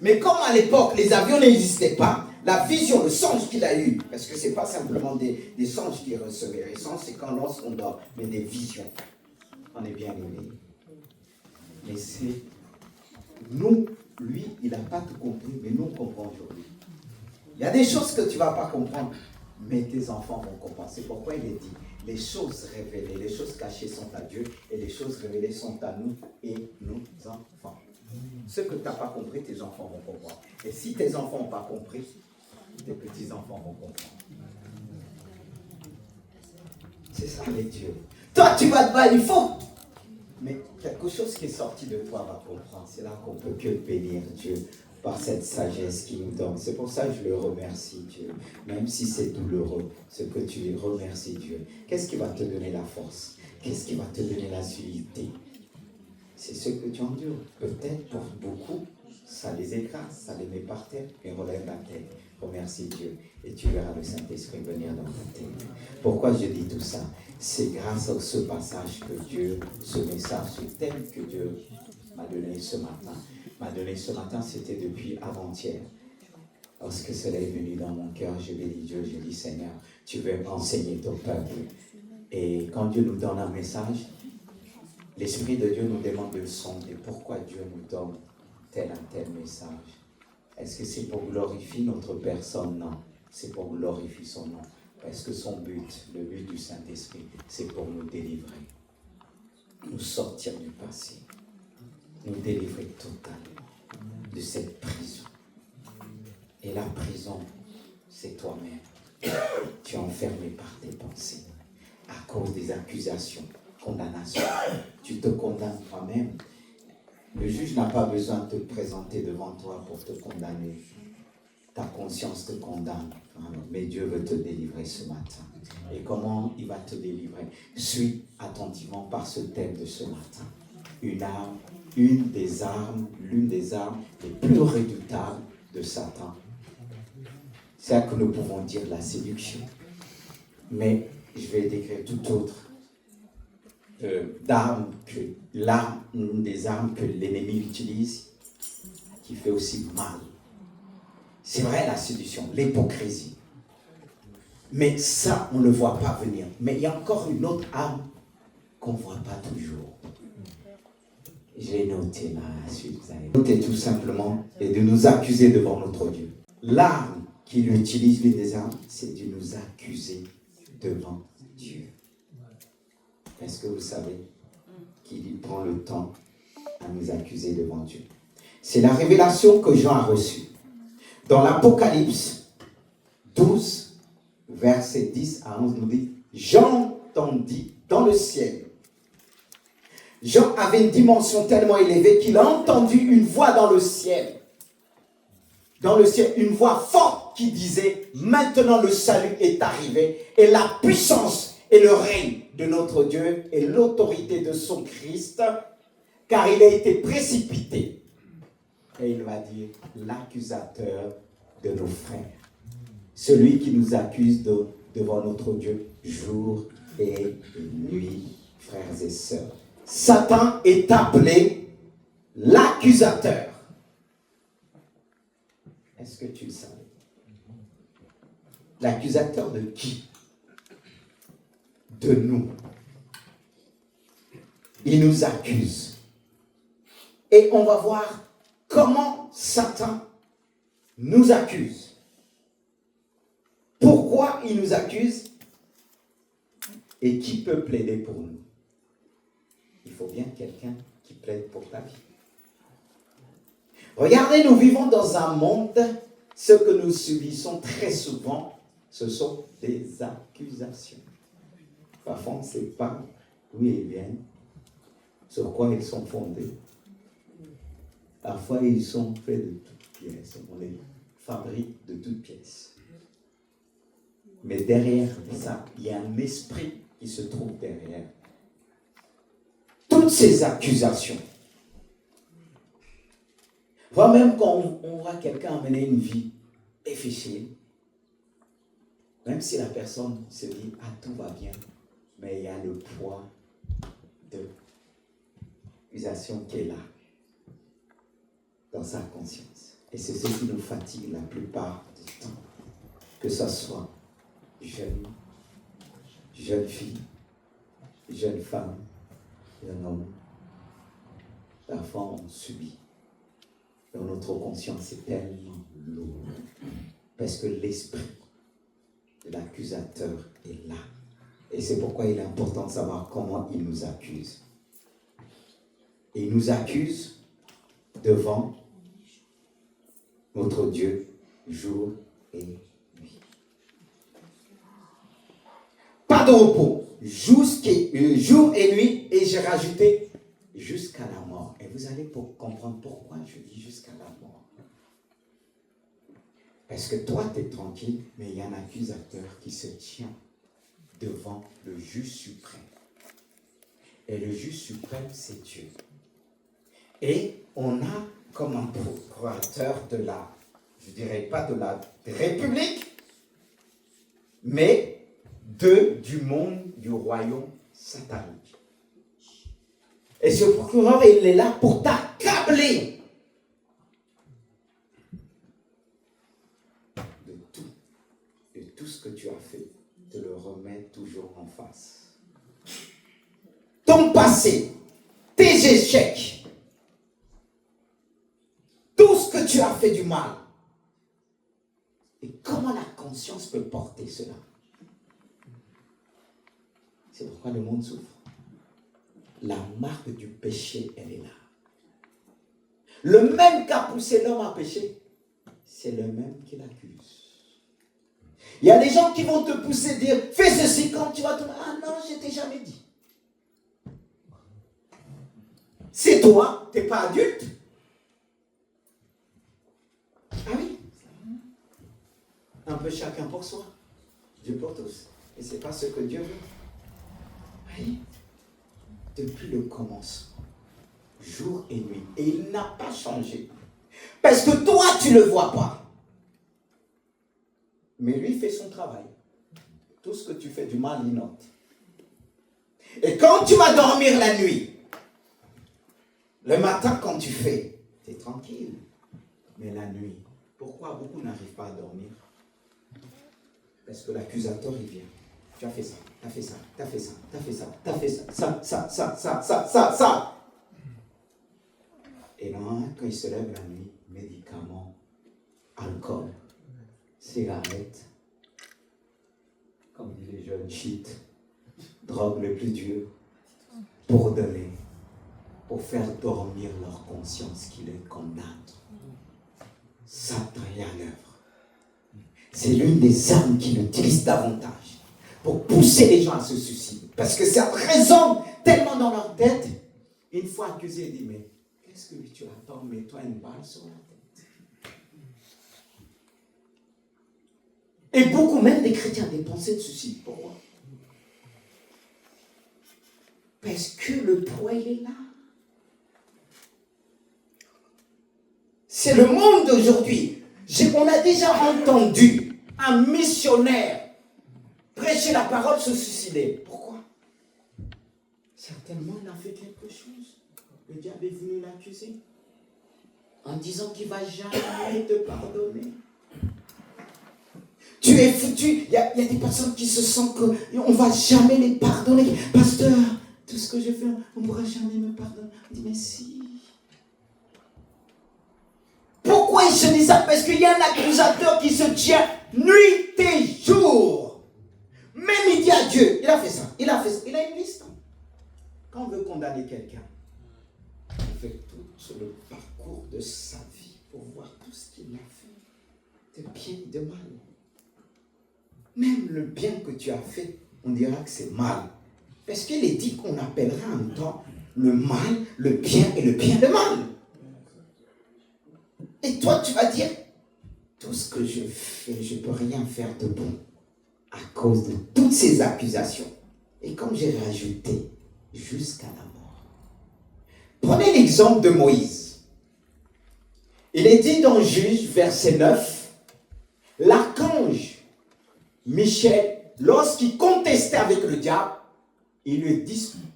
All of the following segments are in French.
Mais comme à l'époque, les avions n'existaient pas, la vision, le songe qu'il a eu, parce que ce n'est pas simplement des songes qu'il recevait. Les songes, c'est quand lorsqu'on dort, mais des visions. On est bien éveillé. Mais c'est nous, lui, il n'a pas tout compris, mais nous comprenons aujourd'hui. Il y a des choses que tu ne vas pas comprendre, mais tes enfants vont comprendre. C'est pourquoi il est dit, les choses révélées, les choses cachées sont à Dieu, et les choses révélées sont à nous et nos enfants. Ce que tu n'as pas compris, tes enfants vont comprendre. Et si tes enfants n'ont pas compris, tes petits-enfants vont comprendre. C'est ça les dieux. Toi, tu vas te battre, il faut. Mais quelque chose qui est sorti de toi va comprendre. C'est là qu'on ne peut que bénir Dieu par cette sagesse qu'il nous donne. C'est pour ça que je le remercie, Dieu. Même si c'est douloureux, ce que tu remercies, Dieu. Qu'est-ce qui va te donner la force? Qu'est-ce qui va te donner la solidité? C'est ce que tu endures. Peut-être pour beaucoup, ça les écrase, ça les met par terre, et relève la tête. Remercie Dieu et tu verras le Saint-Esprit venir dans ta tête. Pourquoi je dis tout ça? C'est grâce à ce passage que Dieu, ce message, ce thème que Dieu m'a donné ce matin. M'a donné ce matin, c'était depuis avant-hier. Lorsque cela est venu dans mon cœur, je bénis Dieu, je dis Seigneur, tu veux enseigner ton peuple. Et quand Dieu nous donne un message, l'Esprit de Dieu nous demande de sonder pourquoi Dieu nous donne tel message. Est-ce que c'est pour glorifier notre personne? Non, c'est pour glorifier son nom. Parce que son but, le but du Saint-Esprit, c'est pour nous délivrer, nous sortir du passé, nous délivrer totalement de cette prison. Et la prison, c'est toi-même. Tu es enfermé par tes pensées, à cause des accusations, condamnations. Tu te condamnes toi-même. Le juge n'a pas besoin de te présenter devant toi pour te condamner. Ta conscience te condamne. Mais Dieu veut te délivrer ce matin. Et comment il va te délivrer? Suis attentivement par ce thème de ce matin. L'une des armes les plus redoutables de Satan. C'est ça que nous pouvons dire la séduction. Mais je vais décrire tout autre. Une des armes que l'ennemi utilise, qui fait aussi mal. C'est vrai la séduction, l'hypocrisie. Mais ça, on ne le voit pas venir. Mais il y a encore une autre arme qu'on ne voit pas toujours. J'ai noté la suite. Vous allez noter tout simplement et de nous accuser devant notre Dieu. L'arme qu'il utilise, l'une des armes, c'est de nous accuser devant Dieu. Est-ce que vous savez qu'il prend le temps à nous accuser devant Dieu? C'est la révélation que Jean a reçue. Dans l'Apocalypse 12, verset 10 à 11, nous dit, j'entendis dans le ciel. Jean avait une dimension tellement élevée qu'il a entendu une voix dans le ciel. Dans le ciel, une voix forte qui disait, maintenant le salut est arrivé et la puissance et le règne de notre Dieu et l'autorité de son Christ, car il a été précipité. Et il va dire, l'accusateur de nos frères. Celui qui nous accuse devant notre Dieu jour et nuit, frères et sœurs. Satan est appelé l'accusateur. Est-ce que tu le savais? L'accusateur de qui? De nous. Il nous accuse. Et on va voir comment Satan nous accuse. Pourquoi il nous accuse? Et qui peut plaider pour nous? Il faut bien quelqu'un qui plaide pour ta vie. Regardez, nous vivons dans un monde, ce que nous subissons très souvent, ce sont des accusations. Parfois, on ne sait pas d'où ils viennent, sur quoi ils sont fondés. Parfois, ils sont faits de toutes pièces. On les fabrique de toutes pièces. Mais derrière ça, il y a un esprit qui se trouve derrière toutes ces accusations. Voire même quand on voit quelqu'un mener une vie difficile, même si la personne se dit « Ah, tout va bien », mais il y a le poids de l'accusation qui est là, dans sa conscience. Et c'est ce qui nous fatigue la plupart du temps. Que ce soit jeune fille, jeune femme, jeune homme. Parfois on subit. Dans notre conscience est tellement lourd. Parce que l'esprit de l'accusateur est là. Et c'est pourquoi il est important de savoir comment il nous accuse. Et il nous accuse devant notre Dieu jour et nuit. Pas de repos, jour et nuit, et j'ai rajouté jusqu'à la mort. Et vous allez comprendre pourquoi je dis jusqu'à la mort. Parce que toi, tu es tranquille, mais il y a un accusateur qui se tient devant le juge suprême. Et le juge suprême, c'est Dieu. Et on a comme un procurateur de la, je dirais pas de la République, mais du monde, du royaume satanique. Et ce procureur, il est là pour t'accabler de tout ce que tu as fait, te le remettre toujours en face. Ton passé, tes échecs, tout ce que tu as fait du mal. Et comment la conscience peut porter cela? C'est pourquoi le monde souffre. La marque du péché, elle est là. Le même qui a poussé l'homme à pécher, c'est le même qui l'accuse. Il y a des gens qui vont te pousser à dire, fais ceci quand tu vas te dire, ah non, je ne t'ai jamais dit. C'est toi, tu n'es pas adulte. Ah oui. Un peu chacun pour soi. Dieu pour tous. Et ce n'est pas ce que Dieu veut. Oui. Depuis le commencement, jour et nuit. Et il n'a pas changé. Parce que toi, tu ne le vois pas. Mais lui fait son travail. Tout ce que tu fais du mal, il note. Et quand tu vas dormir la nuit, le matin, quand tu fais, tu es tranquille. Mais la nuit, pourquoi beaucoup n'arrivent pas à dormir? Parce que l'accusateur, il vient. Tu as fait ça, tu as fait ça, tu as fait ça, tu as fait ça, tu as fait ça, ça. Et là, quand il se lève la nuit, médicaments, alcool, cigarettes, comme disent les jeunes, shit, drogue le plus dur, pour donner, pour faire dormir leur conscience qui les condamne. Satan est à l'œuvre. C'est l'une des armes qu'il utilise davantage pour pousser les gens à se suicider. Parce que ça résonne tellement dans leur tête. Une fois accusé, il dit, mais qu'est-ce que tu attends? Mets-toi une balle sur la tête. Et beaucoup même des chrétiens ont des pensées de suicide. Pourquoi? Parce que le poids, il est là. C'est le monde d'aujourd'hui. On a déjà entendu un missionnaire prêcher la parole, se suicider. Pourquoi? Certainement, il a fait quelque chose. Le diable est venu l'accuser en disant qu'il ne va jamais te pardonner. Tu es foutu. Il y a des personnes qui se sentent qu'on ne va jamais les pardonner. Pasteur, tout ce que je fais, on ne pourra jamais me pardonner. On dit, mais si. Pourquoi il se dit ça? Parce qu'il y a un accusateur qui se tient nuit et jour. Même il dit à Dieu, il a fait ça, il a fait ça. Il a une liste. Quand on veut condamner quelqu'un, on fait tout sur le parcours de sa vie pour voir tout ce qu'il a fait, de bien et de mal. Même le bien que tu as fait, on dira que c'est mal. Parce qu'il est dit qu'on appellera en même temps le mal, le bien et le bien le mal. Et toi, tu vas dire, tout ce que je fais, je ne peux rien faire de bon à cause de toutes ces accusations. Et comme j'ai rajouté, jusqu'à la mort. Prenez l'exemple de Moïse. Il est dit dans Juge, verset 9, l'archange Michel, lorsqu'il contestait avec le diable, il lui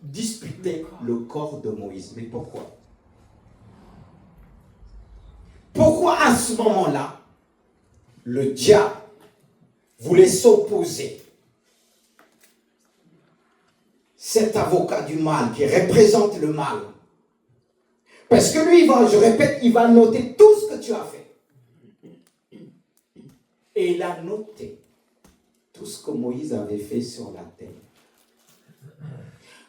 disputait le corps de Moïse. Mais pourquoi? Pourquoi à ce moment-là, le diable voulait s'opposer? Cet avocat du mal qui représente le mal. Parce que lui, je répète, il va noter tout ce que tu as fait. Et il a noté tout ce que Moïse avait fait sur la terre.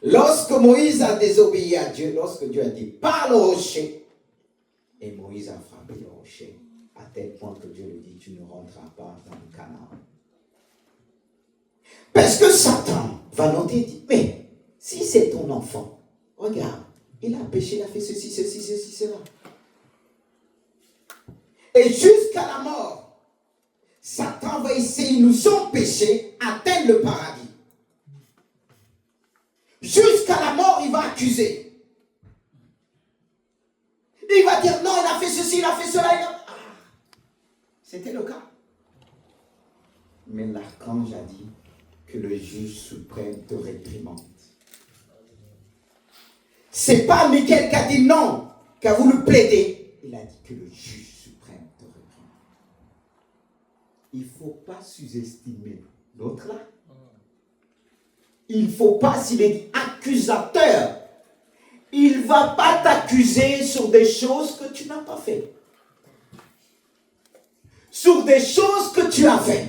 Lorsque Moïse a désobéi à Dieu, lorsque Dieu a dit, parle au rocher, et Moïse a frappé le rocher, à tel point que Dieu lui dit, tu ne rentreras pas dans le Canaan. Parce que Satan va noter et dire, mais si c'est ton enfant, regarde, il a péché, il a fait ceci, cela. Et jusqu'à la mort, Satan va essayer, nous empêcher d'atteindre le paradis. Jusqu'à la mort, il va accuser. Il va dire, non, il a fait ceci, il a fait cela. C'était le cas. Mais l'archange a dit que le juge suprême te réprimande. C'est pas Michael qui a dit non, qui a voulu plaider. Il a dit que le juge suprême te réprimande. Il ne faut pas sous-estimer l'autre là. Il ne faut pas, s'il est accusateur, il ne va pas t'accuser sur des choses que tu n'as pas fait. Sur des choses que tu as fait.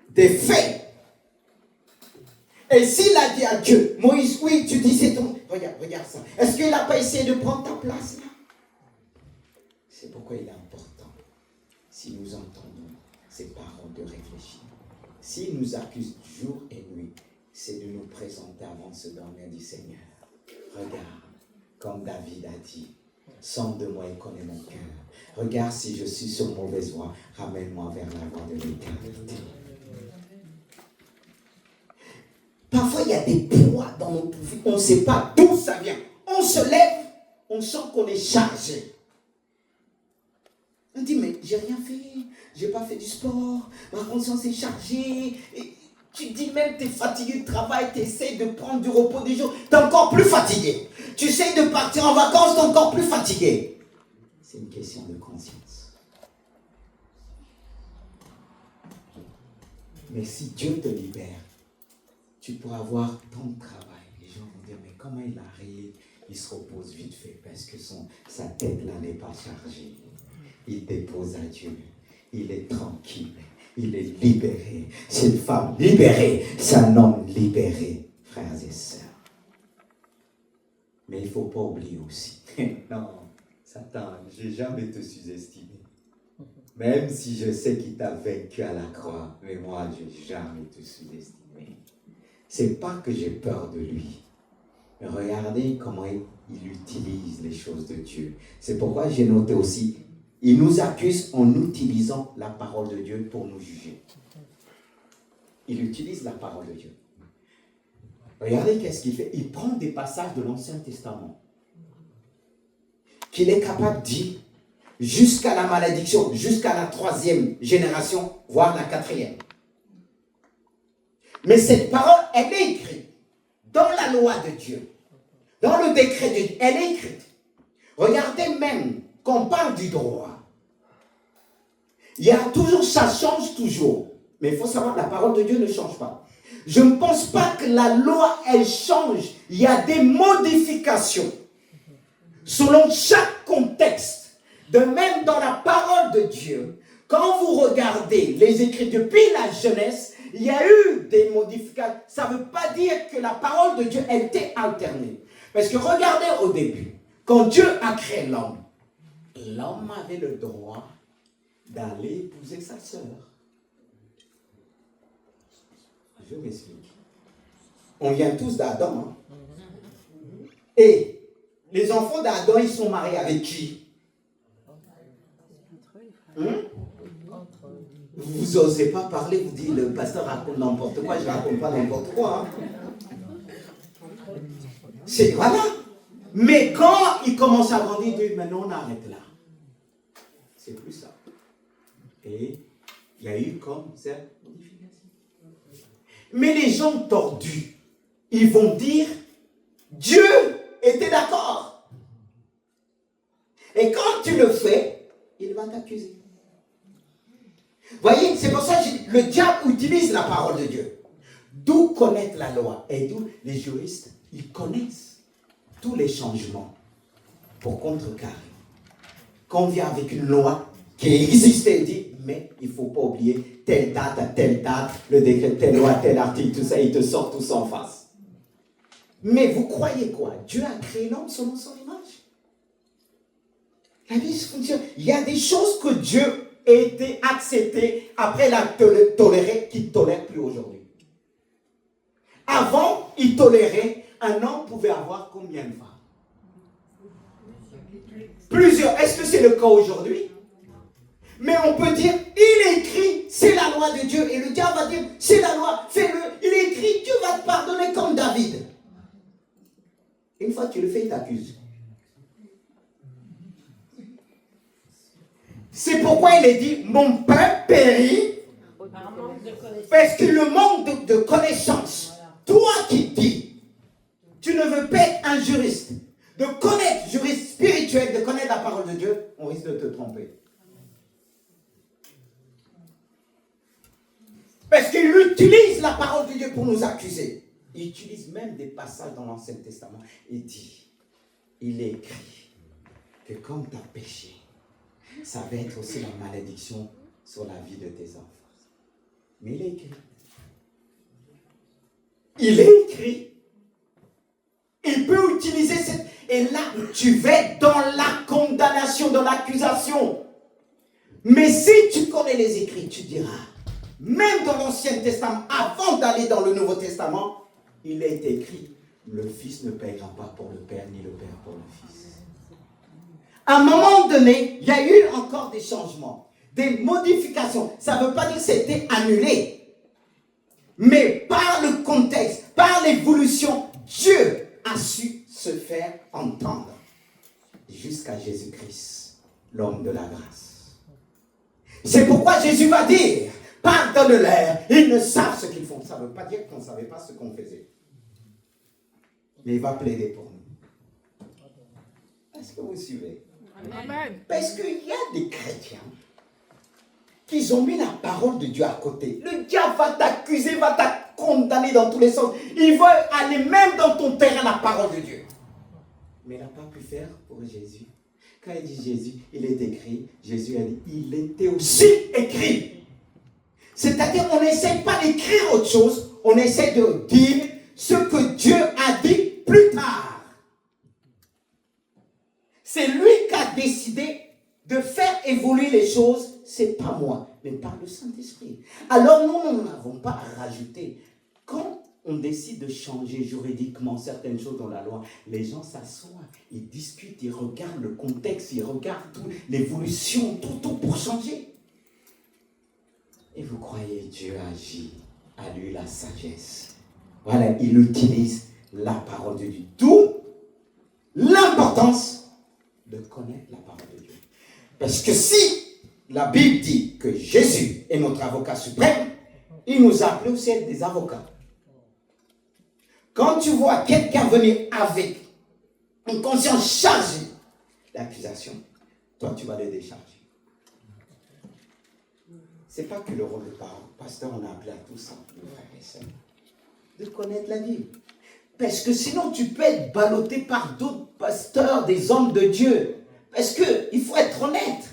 Des faits. Et s'il a dit à Dieu, Moïse, oui, tu dis c'est ton... Regarde ça. Est-ce qu'il n'a pas essayé de prendre ta place là? C'est pourquoi il est important, si nous entendons ces paroles, de réfléchir. S'il nous accuse jour et nuit, c'est de nous présenter avant de se dormir du Seigneur. Regarde, comme David a dit, sonde de moi et connais mon cœur. Regarde si je suis sur mauvaise voie, ramène-moi vers la voie de l'éternité. Parfois, il y a des poids dans notre vie, on ne sait pas d'où ça vient. On se lève, on sent qu'on est chargé. On dit, mais j'ai rien fait, j'ai pas fait du sport, ma conscience est chargée. Et tu dis même, tu es fatigué de travail, tu essaies de prendre du repos des jours, tu es encore plus fatigué. Tu essaies de partir en vacances, tu es encore plus fatigué. C'est une question de conscience. Mais si Dieu te libère, tu pourras voir ton travail. Les gens vont dire, mais comment il arrive? Il se repose vite fait parce que sa tête là n'est pas chargée. Il dépose à Dieu. Il est tranquille. Il est libéré. C'est une femme libérée. C'est un homme libéré, frères et sœurs. Mais il ne faut pas oublier aussi. Non, Satan, je n'ai jamais te sous-estimé. Même si je sais qu'il t'a vaincu à la croix, mais moi, je n'ai jamais te sous-estimé. C'est pas que j'ai peur de lui. Mais regardez comment il utilise les choses de Dieu. C'est pourquoi j'ai noté aussi, il nous accuse en utilisant la parole de Dieu pour nous juger. Il utilise la parole de Dieu. Regardez qu'est-ce qu'il fait. Il prend des passages de l'Ancien Testament qu'il est capable de dire jusqu'à la malédiction, jusqu'à la 3e génération, voire la 4e. Mais cette parole, elle est écrite dans la loi de Dieu, dans le décret de Dieu, elle est écrite. Regardez même qu'on parle du droit. Il y a toujours, ça change toujours. Mais il faut savoir que la parole de Dieu ne change pas. Je ne pense pas que la loi, elle change. Il y a des modifications selon chaque contexte. De même dans la parole de Dieu, quand vous regardez les écrits depuis la Genèse, il y a eu des modifications. Ça ne veut pas dire que la parole de Dieu elle était alternée. Parce que regardez au début, quand Dieu a créé l'homme, l'homme avait le droit d'aller épouser sa sœur. Je m'explique. On vient tous d'Adam. Hein? Et les enfants d'Adam, ils sont mariés avec qui? Vous n'osez pas parler, vous dites le pasteur raconte n'importe quoi, je ne raconte pas n'importe quoi. Hein? C'est voilà. Mais quand il commence à grandir, il dit maintenant on arrête là. C'est plus ça. Et il y a eu comme cette modification. Mais les gens tordus, ils vont dire Dieu était d'accord. Et quand tu le fais, il va t'accuser. Voyez, c'est pour ça que le diable utilise la parole de Dieu. D'où connaître la loi et d'où les juristes, ils connaissent tous les changements pour contrecarrer. Quand on vient avec une loi qui existait, il dit, mais il ne faut pas oublier telle date à telle date, le décret, telle loi, tel article, tout ça, il te sort tout ça en face. Mais vous croyez quoi? Dieu a créé l'homme selon son image. La vie fonctionne. Il y a des choses que Dieu a été accepté après la toléré, qu'il ne tolère plus aujourd'hui. Avant, il tolérait, un homme pouvait avoir combien de femmes? Plusieurs. Est-ce que c'est le cas aujourd'hui? Mais on peut dire, il est écrit, c'est la loi de Dieu. Et le diable va dire, c'est la loi, fais-le. Il est écrit, Dieu va te pardonner comme David. Une fois que tu le fais, il t'accuse. C'est pourquoi il est dit, mon peuple périt parce que le manque de connaissance. Toi qui dis, tu ne veux pas être un juriste, de connaître, juriste spirituel, de connaître la parole de Dieu, on risque de te tromper. Parce qu'il utilise la parole de Dieu pour nous accuser. Il utilise même des passages dans l'Ancien Testament. Il dit, il est écrit que comme tu as péché, ça va être aussi la malédiction sur la vie de tes enfants. Mais il est écrit. Il est écrit. Il peut utiliser cette... Et là, tu vas être dans la condamnation, dans l'accusation. Mais si tu connais les écrits, tu diras, même dans l'Ancien Testament, avant d'aller dans le Nouveau Testament, il est écrit, le Fils ne paiera pas pour le Père, ni le Père pour le Fils. À un moment donné, il y a eu encore des changements, des modifications. Ça ne veut pas dire que c'était annulé. Mais par le contexte, par l'évolution, Dieu a su se faire entendre jusqu'à Jésus-Christ, l'homme de la grâce. C'est pourquoi Jésus va dire, pardonne-leur, ils ne savent ce qu'ils font. Ça ne veut pas dire qu'on ne savait pas ce qu'on faisait. Mais il va plaider pour nous. Est-ce que vous suivez? Amen. Parce qu'il y a des chrétiens qui ont mis la parole de Dieu à côté. Le diable va t'accuser, va te condamner dans tous les sens. Il veut aller même dans ton terrain, la parole de Dieu. Mais il n'a pas pu faire pour Jésus. Quand il dit Jésus, il est écrit. Jésus a dit, il était aussi écrit. C'est-à-dire, on n'essaie pas d'écrire autre chose. On essaie de dire ce que Dieu a dit plus tard. C'est lui qui a décidé de faire évoluer les choses. C'est pas moi, mais par le Saint-Esprit. Alors nous n'avons pas à rajouter. Quand on décide de changer juridiquement certaines choses dans la loi, les gens s'assoient, ils discutent, ils regardent le contexte, ils regardent tout, l'évolution, tout pour changer. Et vous croyez Dieu agit, à lui la sagesse. Voilà, il utilise la parole de Dieu. D'où l'importance de connaître la parole de Dieu. Parce que si la Bible dit que Jésus est notre avocat suprême, il nous a appelés aussi à être des avocats. Quand tu vois quelqu'un venir avec une conscience chargée d'accusation, toi tu vas le décharger. C'est pas que le rôle de pasteur, on a appelé à tout ça, mes frères et sœurs, de connaître la Bible. Parce que sinon tu peux être ballotté par d'autres pasteurs, des hommes de Dieu. Parce qu'il faut être honnête.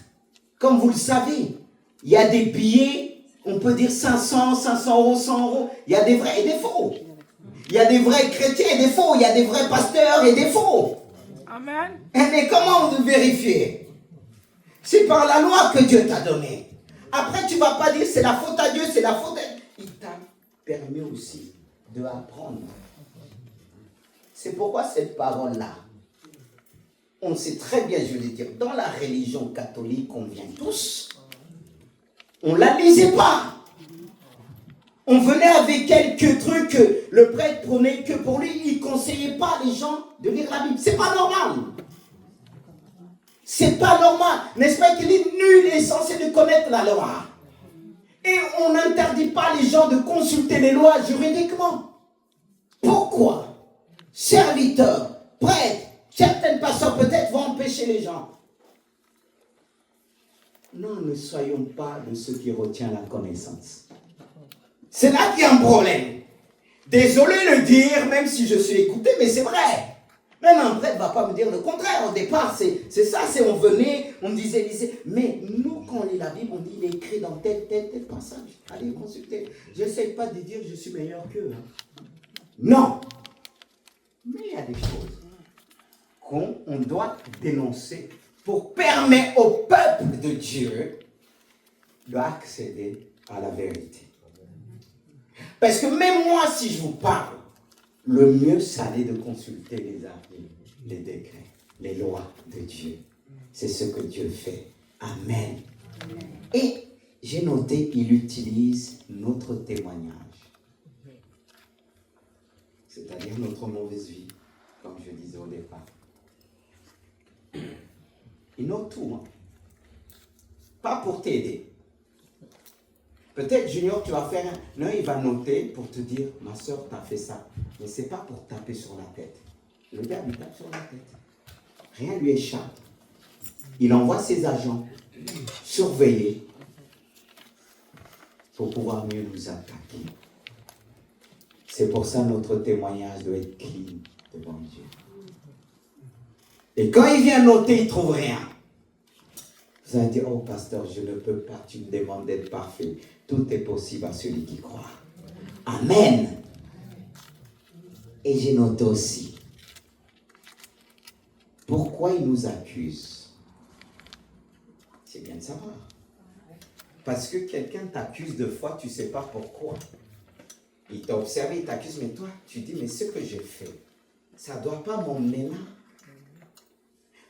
Comme vous le savez, il y a des billets, on peut dire 500 euros, 100 euros. Il y a des vrais et des faux. Il y a des vrais chrétiens et des faux. Il y a des vrais pasteurs et des faux. Amen. Mais comment vous vérifiez? C'est par la loi que Dieu t'a donné. Après, tu ne vas pas dire c'est la faute à Dieu, c'est la faute à... Il t'a permis aussi d'apprendre. C'est pourquoi cette parole-là, on sait très bien, je veux dire, dans la religion catholique, on vient tous, on ne la lisait pas. On venait avec quelques trucs que le prêtre prenait que pour lui, il ne conseillait pas les gens de lire la Bible. C'est pas normal. C'est pas normal. N'est-ce pas qu'il est nul et censé de connaître la loi? Et on n'interdit pas les gens de consulter les lois juridiquement. Pourquoi? Serviteurs, prêtres, certaines personnes peut-être vont empêcher les gens. Non, ne soyons pas de ceux qui retiennent la connaissance. C'est là qu'il y a un problème. Désolé de le dire, même si je suis écouté, mais c'est vrai. Même un prêtre ne va pas me dire le contraire. Au départ, c'est ça, on venait, on me disait. Mais nous, quand on lit la Bible, on dit, il est écrit dans tel passage. Allez consulter. Je n'essaie pas de dire que je suis meilleur qu'eux. Hein. Non. Mais il y a des choses qu'on doit dénoncer pour permettre au peuple de Dieu d'accéder à la vérité. Parce que même moi, si je vous parle, le mieux, ça allait de consulter les avis, les décrets, les lois de Dieu. C'est ce que Dieu fait. Amen. Et j'ai noté, il utilise notre témoignage. C'est-à-dire notre mauvaise vie, comme je disais au départ. Il note tout. Hein. Pas pour t'aider. Peut-être, Junior, tu vas faire un... Non, il va noter pour te dire, ma soeur, tu as fait ça. Mais ce n'est pas pour taper sur la tête. Le gars lui tape sur la tête. Rien lui échappe. Il envoie ses agents surveiller pour pouvoir mieux nous attaquer. C'est pour ça que notre témoignage doit être clean devant Dieu. Et quand il vient noter, il ne trouve rien. Vous allez dire, oh pasteur, je ne peux pas, tu me demandes d'être parfait. Tout est possible à celui qui croit. Amen. Et j'ai noté aussi, pourquoi il nous accuse? C'est bien de savoir. Parce que quelqu'un t'accuse de foi, tu ne sais pas pourquoi. Il t'a observé, il t'accuse, mais toi, tu dis, mais ce que j'ai fait, ça ne doit pas m'emmener là.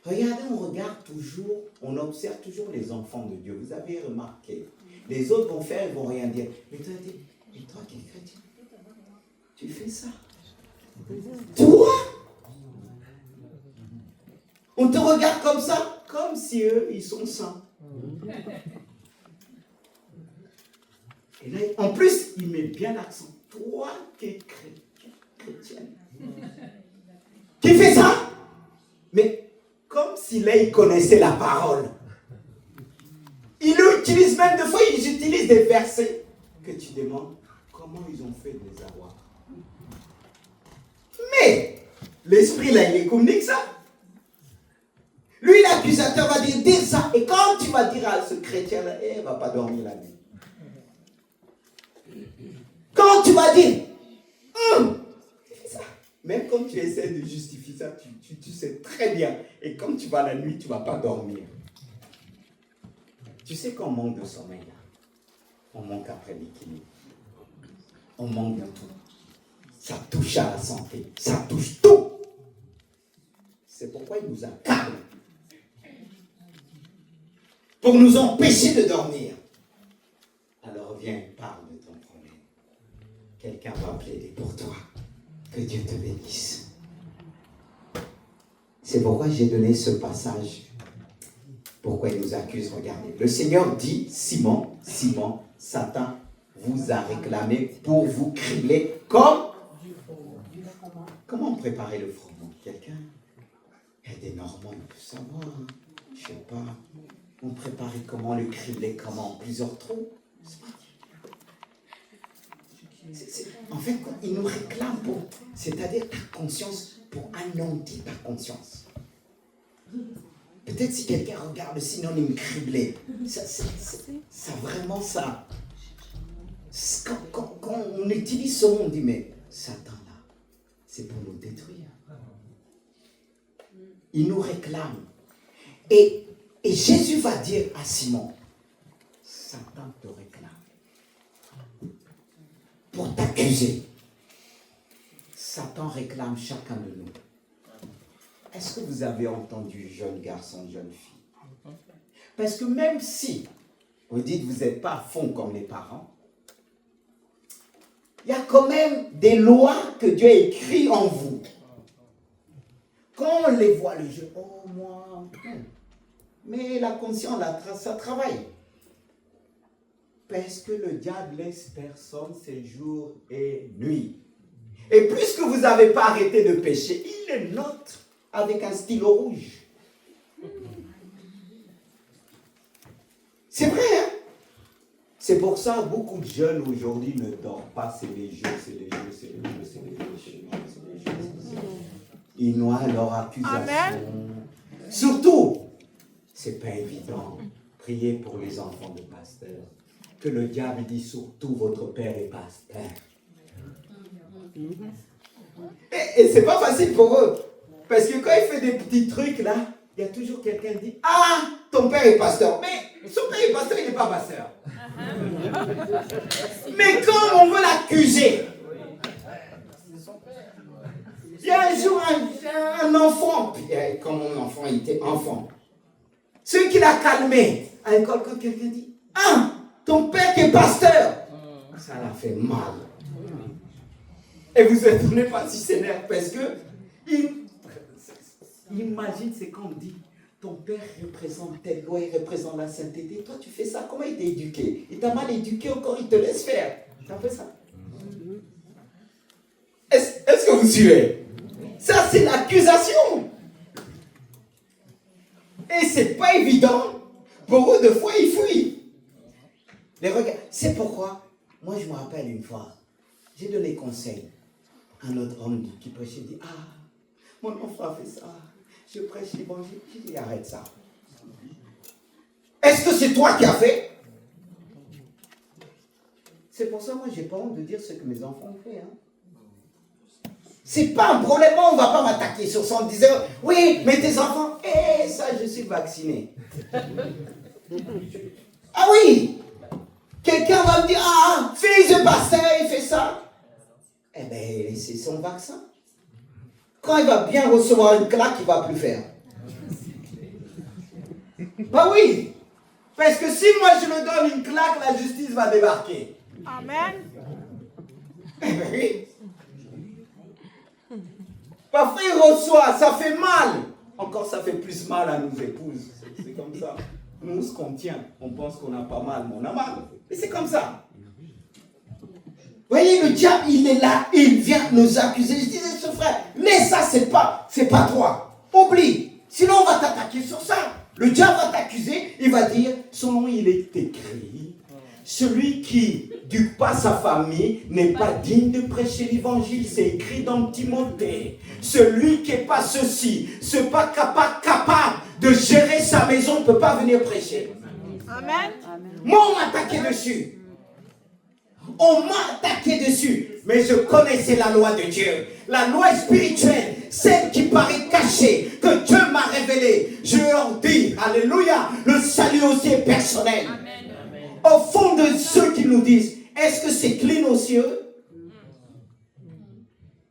Regardez, on regarde toujours, on observe toujours les enfants de Dieu. Vous avez remarqué. Les autres vont faire, ils ne vont rien dire. Mais toi, et toi qui es chrétien, tu fais ça. Toi? On te regarde comme ça, comme si eux, ils sont saints. Et là, en plus, il met bien l'accent. Toi qui es chrétienne. Qui fait ça? Mais comme si là, il connaissait la parole. Il utilise même des fois, ils utilisent des versets que tu demandes comment ils ont fait de les avoir. Mais l'esprit là, il est communique ça. Lui, l'accusateur va dire ça. Et quand tu vas dire à ce chrétien là, il ne va pas dormir la nuit. Quand tu vas dire, ça. Même quand tu essaies de justifier ça, tu sais très bien. Et quand tu vas la nuit, tu ne vas pas dormir. Tu sais qu'on manque de sommeil là. On manque après l'équilibre. On manque de tout. Ça touche à la santé. Ça touche tout. C'est pourquoi il nous accable. Pour nous empêcher de dormir. Alors viens, parle de ton problème. Quelqu'un va plaider pour toi. Que Dieu te bénisse. C'est pourquoi j'ai donné ce passage. Pourquoi il nous accuse? Regardez. Le Seigneur dit, Simon, Satan vous a réclamé pour vous cribler comme... Comment préparer le froment? Quelqu'un? Il y a des Normands, on peut savoir. Hein. Je ne sais pas. On préparait comment le cribler, comment? Plusieurs trous? En fait, il nous réclame pour... C'est-à-dire ta conscience, pour anéantir ta conscience. Peut-être si quelqu'un regarde le synonyme criblé, ça vraiment ça. Quand on utilise ce mot, on dit, mais Satan là, c'est pour nous détruire. Il nous réclame. Et Jésus va dire à Simon, Satan te réclame pour t'accuser. Satan réclame chacun de nous. Est-ce que vous avez entendu jeune garçon, jeune fille? Parce que même si vous dites que vous n'êtes pas à fond comme les parents, il y a quand même des lois que Dieu a écrites en vous. Quand on les voit, les jeux, oh moi, mais la conscience, ça travaille. Parce que le diable laisse personne ses jours et nuit. Et puisque vous n'avez pas arrêté de pécher, il les note avec un stylo rouge. C'est vrai, hein? C'est pour ça beaucoup de jeunes aujourd'hui ne dorment pas. C'est les jeux, c'est les jeux, c'est les jeux, c'est les jeux, c'est les jeux, c'est les jeux. Ils noient leur accusation. Amen. Surtout, c'est pas évident. Priez pour les enfants de pasteurs. Que le diable dit surtout votre père est pasteur. Et c'est pas facile pour eux. Parce que quand il fait des petits trucs là, il y a toujours quelqu'un qui dit ah, ton père est pasteur. Mais son père est pasteur, il n'est pas pasteur. Mais quand on veut l'accuser, il y a un jour un enfant, puis quand mon enfant était enfant, celui qui l'a calmé, à l'école, quand quelqu'un dit ah, ton père qui est pasteur, ça l'a fait mal. Et vous êtes étonnez pas si c'est nerf, parce que imagine, c'est quand on dit ton père représente telle loi, il représente la sainteté. Toi, tu fais ça. Comment il t'a éduqué? Il t'a mal éduqué encore, il te laisse faire. Tu as fait ça? Est-ce que vous suivez? Ça, c'est l'accusation. Et c'est pas évident. Pour eux, de fois, ils fuient. Les regards. C'est pourquoi, moi, je me rappelle une fois, j'ai donné conseil à un autre homme qui prêchait. Il dit ah, mon enfant a fait ça. Je prêche l'évangile. Je dis arrête ça. Est-ce que c'est toi qui as fait? C'est pour ça, moi, j'ai pas honte de dire ce que mes enfants ont fait. Hein. C'est pas un problème. On ne va pas m'attaquer sur ça en disant oui, mais tes enfants, ça, je suis vacciné. Ah oui! Quelqu'un va me dire ah, fils de pasteur, il fait ça. Eh bien, c'est son vaccin. Quand il va bien recevoir une claque, il ne va plus faire. Bah oui! Parce que si moi je lui donne une claque, la justice va débarquer. Amen. Eh bien oui. Parfois il reçoit, ça fait mal. Encore ça fait plus mal à nos épouses. C'est comme ça. Nous, ce qu'on tient, on pense qu'on a pas mal, mais on a mal. Et c'est comme ça. Vous voyez, le diable, il est là, il vient nous accuser. Je disais, ce frère, mais ça, c'est pas toi. Oublie. Sinon, on va t'attaquer sur ça. Le diable va t'accuser, il va dire, son nom, il est écrit. Celui qui n'éduque pas sa famille n'est pas digne de prêcher l'évangile. C'est écrit dans Timothée. Celui qui n'est pas ceci, c'est pas capable de gérer sa maison, ne peut pas venir prêcher. Amen. Moi, on m'a attaqué dessus. On m'a attaqué dessus, mais je connaissais la loi de Dieu, la loi spirituelle, celle qui paraît cachée, que Dieu m'a révélée. Je leur dis, alléluia, le salut aussi est personnel. Amen. Au fond de ceux qui nous disent, est-ce que c'est clean aux cieux?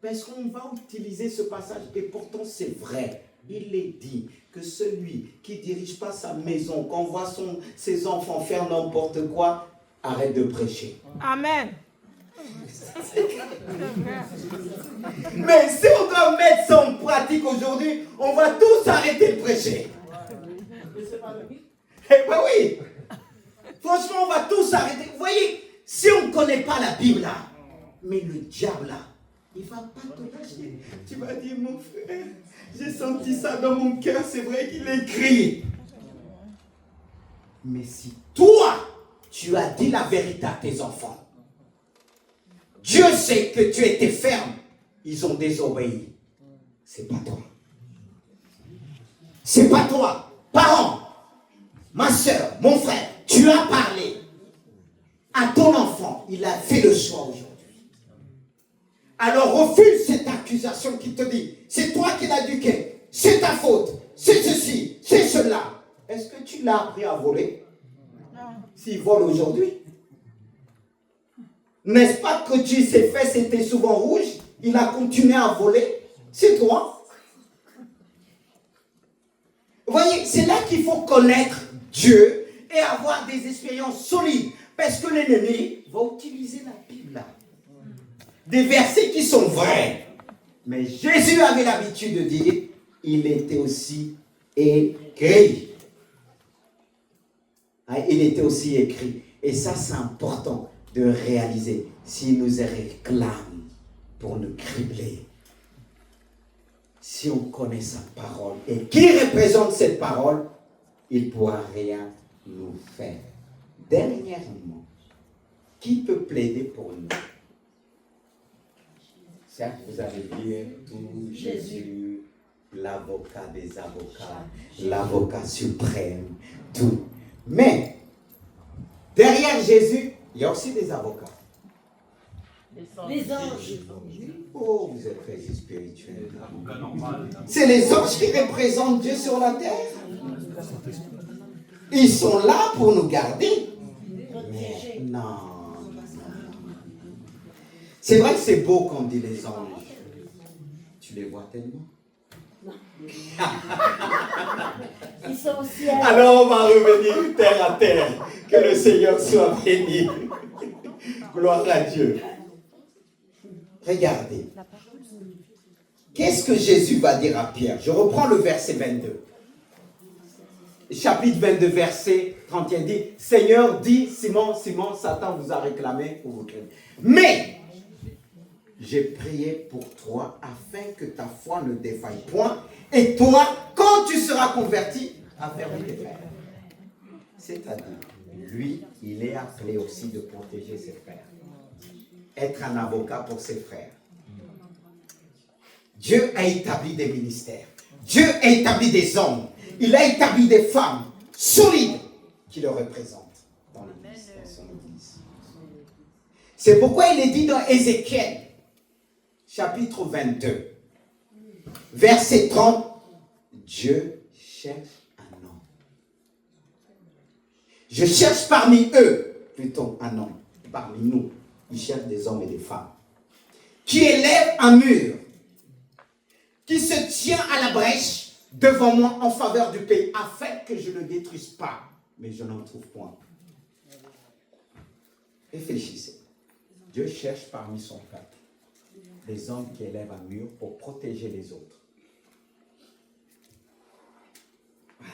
Parce qu'on va utiliser ce passage, et pourtant c'est vrai. Il est dit que celui qui ne dirige pas sa maison, qu'on voit ses enfants faire n'importe quoi, arrête de prêcher. Amen. Mais si on doit mettre ça en pratique aujourd'hui, on va tous arrêter de prêcher. Eh ben oui. Franchement, on va tous arrêter. Vous voyez, si on ne connaît pas la Bible là, mais le diable là, il ne va pas te lâcher. Tu vas dire, mon frère, j'ai senti ça dans mon cœur, c'est vrai qu'il écrit. Mais si toi, tu as dit la vérité à tes enfants, Dieu sait que tu étais ferme, ils ont désobéi. C'est pas toi. C'est pas toi. Parents, ma soeur, mon frère, tu as parlé à ton enfant, il a fait le choix aujourd'hui. Alors refuse cette accusation qui te dit, c'est toi qui l'as éduqué, c'est ta faute, c'est ceci, c'est cela. Est-ce que tu l'as appris à voler? S'il vole aujourd'hui. N'est-ce pas que tu ses fesses étaient souvent rouges, il a continué à voler? C'est toi. Vous voyez, c'est là qu'il faut connaître Dieu et avoir des expériences solides. Parce que l'ennemi va utiliser la Bible là. Des versets qui sont vrais. Mais Jésus avait l'habitude de dire, il était aussi écrit. Il était aussi écrit. Et ça, c'est important de réaliser. S'il nous réclame pour nous cribler, si on connaît sa parole et qui représente cette parole, il ne pourra rien nous faire. Dernièrement, qui peut plaider pour nous? Certes, vous allez dire tout Jésus, l'avocat des avocats, l'avocat suprême, tout. Mais, derrière Jésus, il y a aussi des avocats. Les anges. Oh, vous êtes très spirituels. C'est les anges qui représentent Dieu sur la terre. Ils sont là pour nous garder. Mais non. C'est vrai que c'est beau quand on dit les anges. Tu les vois tellement. Ils sont au ciel. Alors on va revenir terre à terre. Que le Seigneur soit béni. Gloire à Dieu. Regardez. Qu'est-ce que Jésus va dire à Pierre? Je reprends le verset 22. Chapitre 22, verset 31 dit, Seigneur dit, Simon, Simon, Satan vous a réclamé pour vous créer. Mais, j'ai prié pour toi afin que ta foi ne défaille point. Et toi, quand tu seras converti, affermis tes frères. C'est-à-dire, lui, il est appelé aussi de protéger ses frères. Être un avocat pour ses frères. Dieu a établi des ministères. Dieu a établi des hommes. Il a établi des femmes solides qui le représentent dans l'Église, dans son Église. C'est pourquoi il est dit dans Ézéchiel, chapitre 22, verset 30, Dieu cherche un homme. Je cherche parmi eux, plutôt un homme, parmi nous. Il cherche des hommes et des femmes qui élèvent un mur, qui se tient à la brèche devant moi en faveur du pays, afin que je ne détruise pas, mais je n'en trouve point. Réfléchissez. Dieu cherche parmi son peuple des hommes qui élèvent un mur pour protéger les autres. Voilà.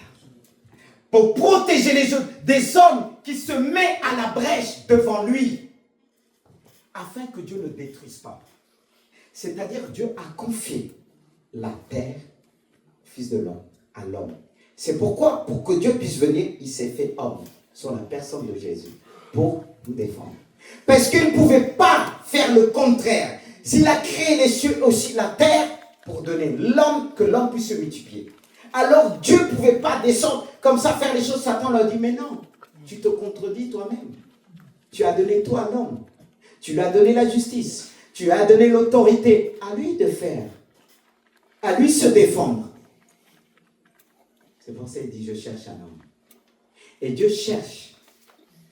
Pour protéger les autres, des hommes qui se mettent à la brèche devant lui, afin que Dieu ne détruise pas. C'est-à-dire Dieu a confié la terre, fils de l'homme, à l'homme. C'est pourquoi, pour que Dieu puisse venir, il s'est fait homme, sur la personne de Jésus, pour nous défendre. Parce qu'il ne pouvait pas faire le contraire. S'il a créé les cieux aussi la terre, pour donner l'homme, que l'homme puisse se multiplier. Alors Dieu ne pouvait pas descendre comme ça, faire les choses. Satan leur dit, mais non, tu te contredis toi-même. Tu as donné toi l'homme. Tu lui as donné la justice. Tu lui as donné l'autorité. À lui de faire. À lui se défendre. C'est pour ça qu'il dit, je cherche un homme. Et Dieu cherche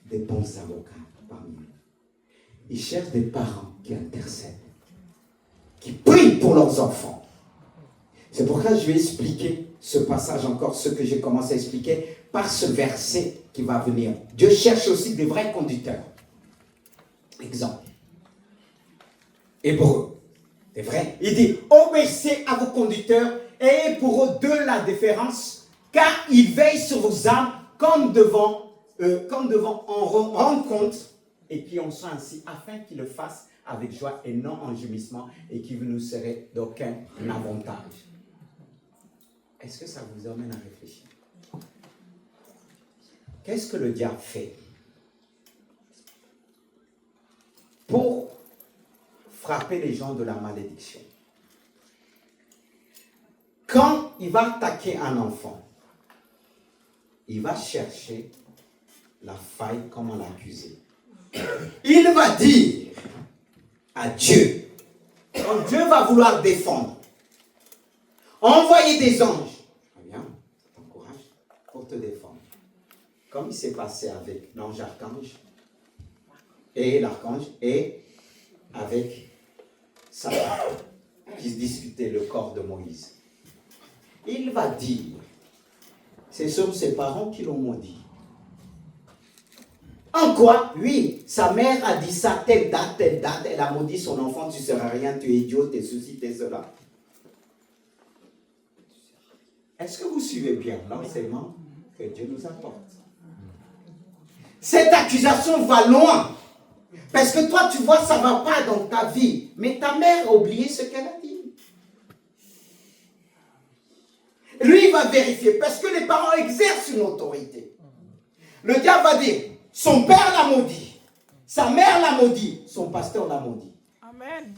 des bons avocats parmi nous. Il cherche des parents qui intercèdent, qui prient pour leurs enfants. C'est pourquoi je vais expliquer ce passage encore, ce que j'ai commencé à expliquer, par ce verset qui va venir. Dieu cherche aussi des vrais conducteurs. Exemple. Hébreu. C'est vrai. Il dit, obéissez à vos conducteurs et pour eux de la déférence, car ils veillent sur vos âmes comme devant en rendre compte, et qui en sont ainsi, afin qu'ils le fassent avec joie et non en gémissement, et qui ne nous serait d'aucun avantage. Est-ce que ça vous amène à réfléchir? Qu'est-ce que le diable fait pour frapper les gens de la malédiction? Quand il va attaquer un enfant, il va chercher la faille, comment l'accuser. Il va dire à Dieu, quand Dieu va vouloir défendre, envoyer des anges, bien, ça t'encourage, pour te défendre. Comme il s'est passé avec l'ange archange et l'archange et avec Satan, qui se disputait le corps de Moïse. Il va dire, c'est sur ses parents qui l'ont maudit. En quoi? Oui, sa mère a dit ça, telle date, elle a maudit son enfant, tu ne seras rien, tu es idiot, t'es ceci, t'es cela. Est-ce que vous suivez bien l'enseignement que Dieu nous apporte? Cette accusation va loin. Parce que toi, tu vois, ça ne va pas dans ta vie. Mais ta mère a oublié ce qu'elle a dit. Lui, il va vérifier. Parce que les parents exercent une autorité. Le diable va dire, Son père l'a maudit. Sa mère l'a maudit. Son pasteur l'a maudit. Amen.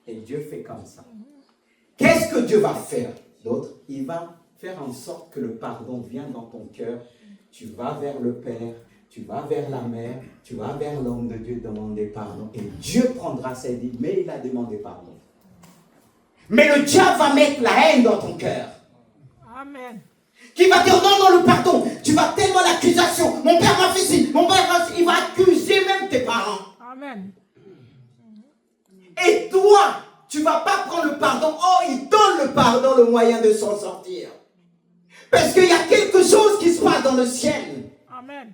Et Dieu fait comme ça. Qu'est-ce que Dieu va faire d'autre? Il va faire en sorte que le pardon vienne dans ton cœur. Tu vas vers le Père, tu vas vers la mère, tu vas vers l'homme de Dieu demander pardon. Et Dieu prendra ses dits, mais il a demandé pardon. Mais le diable va mettre la haine dans ton cœur. Amen. Qui va dire non, le pardon. Tu vas tellement l'accusation. Mon père m'a fait ci, mon père m'a fait ci. Il va accuser même tes parents. Amen. Et toi, tu ne vas pas prendre le pardon. Oh, il donne le pardon, le moyen de s'en sortir. Parce qu'il y a quelque chose qui se passe dans le ciel. Amen.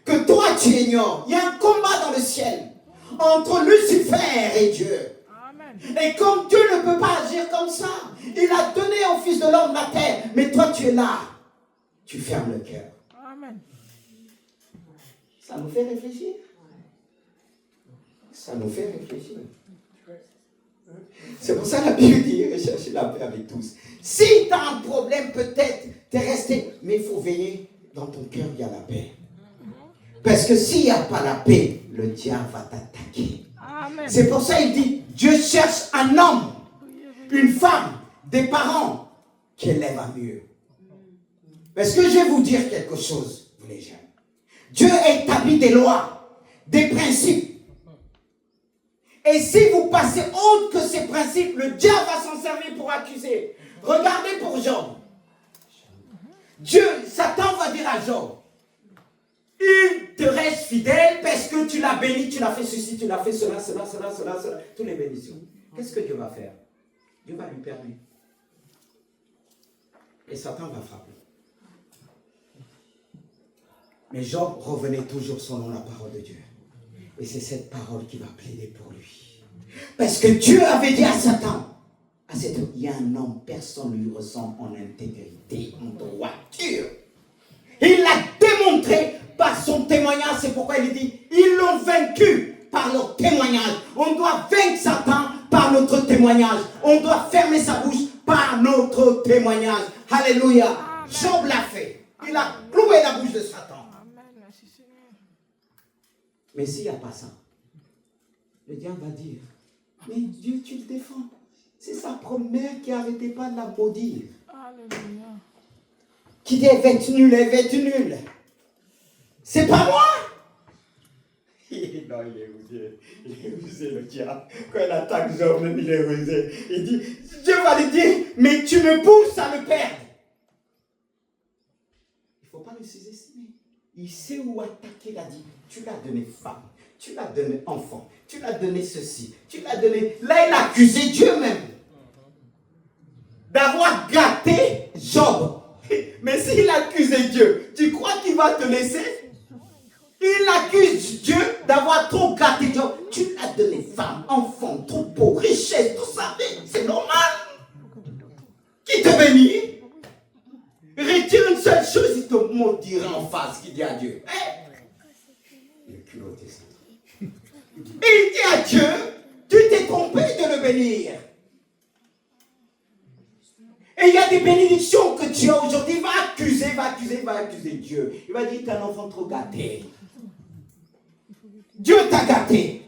Que toi, tu ignores. Il y a un combat dans le ciel entre Lucifer et Dieu. Amen. Et comme Dieu ne peut pas agir comme ça, il a donné au Fils de l'homme la terre. Mais toi, tu es là. Tu fermes le cœur. Amen. Ça nous fait réfléchir. Ça nous fait réfléchir. C'est pour ça que la Bible dit, recherchez la paix avec tous. Si tu as un problème, peut-être, tu es resté. Mais il faut veiller. Dans ton cœur, il y a la paix. Parce que s'il n'y a pas la paix, le diable va t'attaquer. Amen. C'est pour ça qu'il dit, Dieu cherche un homme, une femme, des parents qui élèvent à mieux. Parce que je vais vous dire quelque chose, vous les jeunes. Dieu établit des lois, des principes. Et si vous passez autre que ces principes, le diable va s'en servir pour accuser. Regardez pour Job. Satan va dire à Job, il te reste fidèle parce que tu l'as béni, tu l'as fait ceci, tu l'as fait cela, toutes les bénédictions. Qu'est-ce que Dieu va faire? Dieu va lui permettre. Et Satan va frapper. Mais Job revenait toujours selon la parole de Dieu. Et c'est cette parole qui va plaider pour lui. Parce que Dieu avait dit à Satan, il y a un homme, personne ne lui ressemble en intégrité, en droiture. Il l'a démontré par son témoignage. C'est pourquoi il dit, ils l'ont vaincu par leur témoignage. On doit vaincre Satan par notre témoignage. On doit fermer sa bouche par notre témoignage. Alléluia. Amen. Job l'a fait. Il a cloué la bouche de Satan. Amen. Merci Seigneur. Mais s'il n'y a pas ça, le diable va dire, mais Dieu, tu le défends. C'est sa première qui n'arrêtait pas de la maudire. Alléluia. Qui dit, elle va être nulle. C'est pas moi. Non, il est rusé, le diable. Quand il attaque Job, même il est rusé. Il dit, Dieu va lui dire, mais tu me pousses à le perdre. Il ne faut pas le sous-estimer. Il sait où attaquer, il a dit, tu l'as donné femme, tu l'as donné enfant, tu l'as donné ceci, tu l'as donné... Là, il a accusé Dieu même d'avoir gâté Job. Mais s'il accusait Dieu, tu crois qu'il va te laisser? Il accuse Dieu d'avoir trop gâté Job. Tu l'as donné femme, enfant, troupeau, richesse, tout ça. C'est normal. Qui te bénit? Retire une seule chose, il te maudira en face, qui dit à Dieu. Le culotté, ça. Il dit à Dieu, tu t'es trompé de le bénir. Et il y a des bénédictions que Dieu aujourd'hui va accuser Dieu. Il va dire, tu es un enfant trop gâté. Dieu t'a gâté.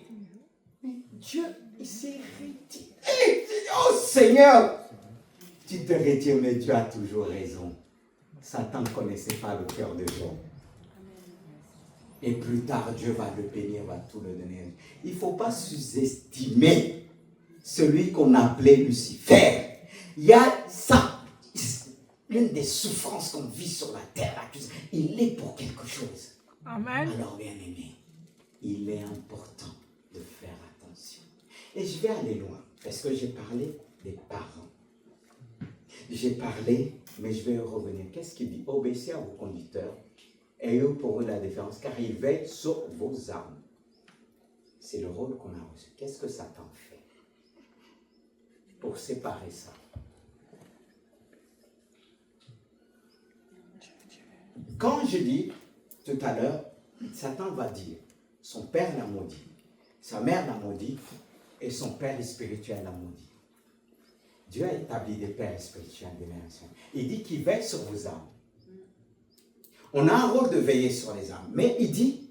Mais Dieu, il s'est retiré. Oh Seigneur, tu te retires, mais Dieu a toujours raison. Satan ne connaissait pas le cœur de Job. Et plus tard, Dieu va le bénir, va tout le donner. Il ne faut pas sous-estimer celui qu'on appelait Lucifer. Il y a ça, l'une des souffrances qu'on vit sur la terre, il est pour quelque chose. Amen. Alors, bien aimé, il est important de faire attention. Et je vais aller loin, parce que j'ai parlé des parents. J'ai parlé, mais je vais revenir. Qu'est-ce qu'il dit? Obéissez à vos conducteurs, ayez pour eux la défense, car ils veillent sur vos armes. C'est le rôle qu'on a reçu. Qu'est-ce que Satan fait pour séparer ça? Quand je dis tout à l'heure, Satan va dire, son père l'a maudit, sa mère l'a maudit, et son père spirituel l'a maudit. Dieu a établi des pères spirituels, des mères spirituelles. Il dit qu'il veille sur vos âmes. On a un rôle de veiller sur les âmes. Mais il dit,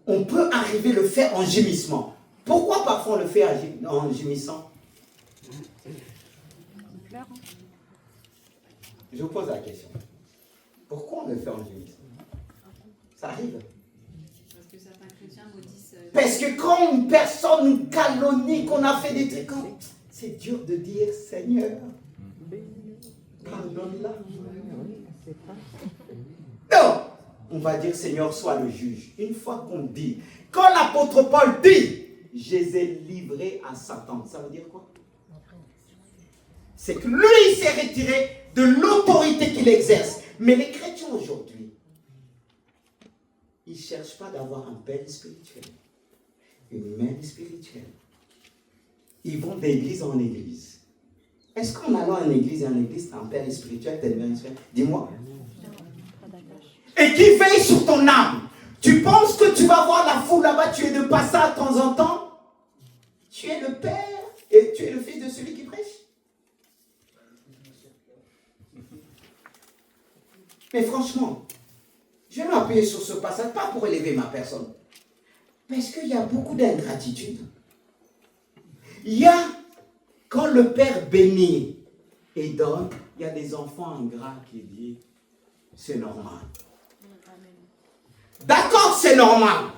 on peut arriver à le faire en gémissement. Pourquoi parfois on le fait en gémissant? Je vous pose la question. Pourquoi on le fait en gémissant? Ça arrive. Parce que certains chrétiens maudissent. Parce que quand une personne nous calomnie, qu'on a fait des trucs, c'est dur de dire Seigneur, pardonne-la. Non, on va dire Seigneur, sois le juge. Une fois qu'on dit, quand l'apôtre Paul dit, je les ai livrés à Satan, ça veut dire quoi? C'est que lui, il s'est retiré de l'autorité qu'il exerce. Mais les chrétiens aujourd'hui, ils ne cherchent pas d'avoir un père spirituel, une mère spirituelle. Ils vont d'église en église. Est-ce qu'en allant à une église, tu as un père spirituel, t'as une mère spirituelle? Dis-moi. Et qui veille sur ton âme. Tu penses que tu vas voir la foule là-bas, tu es de passage de temps en temps? Tu es le père et tu es le fils de celui qui prêche. Mais franchement, je vais m'appuyer sur ce passage, pas pour élever ma personne, parce qu'il y a beaucoup d'ingratitude. Il y a, quand le Père bénit et donne, il y a des enfants ingrats qui disent, c'est normal. D'accord, c'est normal.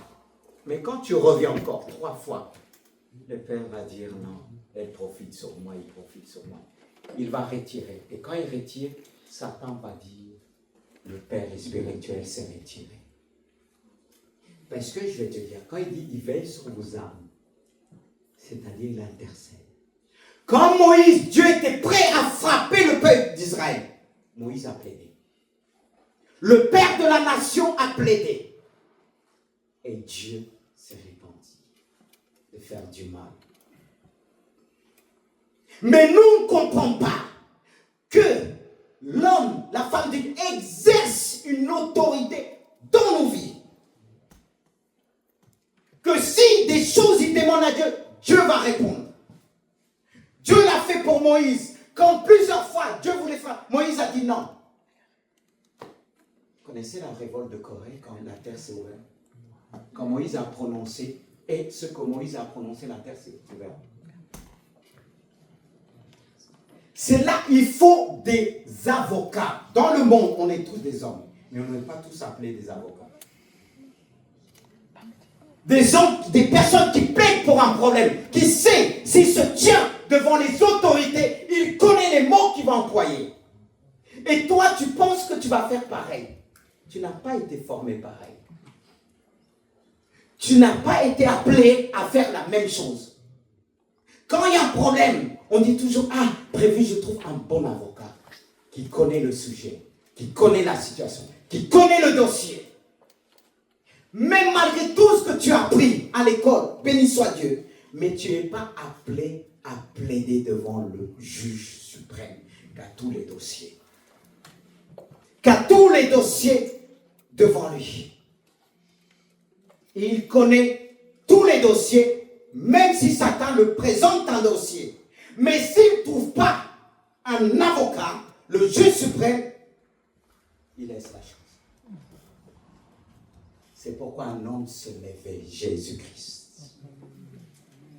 Mais quand tu reviens encore 3 fois, le Père va dire, non, elle profite sur moi, il profite sur moi. Il va retirer. Et quand il retire, Satan va dire, le Père spirituel s'est retiré. Parce que je vais te dire, quand il dit, il veille sur vos âmes, c'est-à-dire il intercède. Quand Moïse, Dieu était prêt à frapper le peuple d'Israël, Moïse a plaidé. Le Père de la nation a plaidé. Et Dieu s'est repenti de faire du mal. Mais nous ne comprenons pas que l'homme, la femme de Dieu exerce une autorité dans nos vies. Que si des choses il demande à Dieu, Dieu va répondre. Dieu l'a fait pour Moïse. Quand plusieurs fois Dieu voulait faire, Moïse a dit non. Vous connaissez la révolte de Corée quand la terre s'est ouverte? Quand Moïse a prononcé, et ce que Moïse a prononcé, la terre s'est ouverte. C'est là, il faut des avocats. Dans le monde, on est tous des hommes, mais on n'est pas tous appelés des avocats. Des hommes, des personnes qui plaident pour un problème, qui sait, s'il se tient devant les autorités, il connaît les mots qu'il va employer. Et toi, tu penses que tu vas faire pareil. Tu n'as pas été formé pareil. Tu n'as pas été appelé à faire la même chose. Quand il y a un problème, on dit toujours, prévu, je trouve un bon avocat qui connaît le sujet, qui connaît la situation, qui connaît le dossier. Même malgré tout ce que tu as appris à l'école, béni soit Dieu, mais tu n'es pas appelé à plaider devant le juge suprême qui a tous les dossiers. Qui a tous les dossiers devant lui. Et il connaît tous les dossiers, même si Satan le présente un dossier. Mais s'il ne trouve pas un avocat, le juge suprême, il laisse la chance. C'est pourquoi un homme se levait, Jésus-Christ,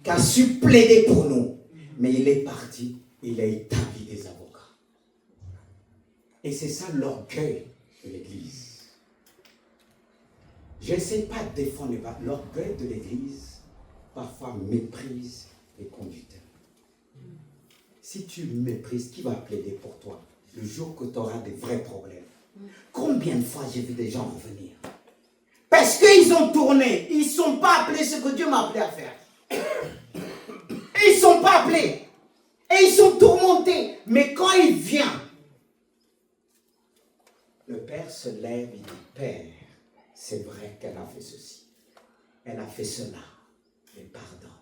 qui a su plaider pour nous. Mais il est parti, il a établi des avocats. Et c'est ça l'orgueil de l'Église. Je n'essaie pas de défendre l'orgueil de l'Église, parfois méprise les conducteurs. Si tu méprises, qui va plaider pour toi le jour que tu auras des vrais problèmes? Combien de fois j'ai vu des gens revenir? Parce qu'ils ont tourné, ils ne sont pas appelés ce que Dieu m'a appelé à faire. Ils ne sont pas appelés. Et ils sont tourmentés. Mais quand il vient, le Père se lève et dit, Père, c'est vrai qu'elle a fait ceci. Elle a fait cela. Mais pardon.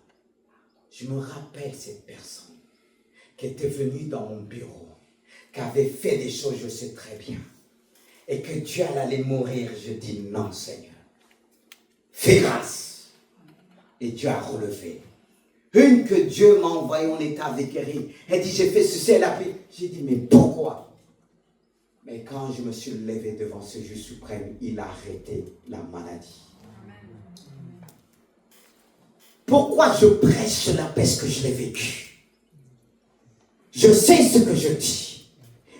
Je me rappelle cette personne qui était venue dans mon bureau, qui avait fait des choses, je sais très bien. Et que Dieu allait mourir. Je dis non, Seigneur. Fais grâce. Et Dieu a relevé. Une que Dieu m'a envoyée, on était avec Eric. Elle dit, j'ai fait ceci, elle a fait. J'ai dit, mais pourquoi? Mais Et quand je me suis levé devant ce juge suprême, il a arrêté la maladie. Pourquoi je prêche cela? Parce que je l'ai vécu. Je sais ce que je dis.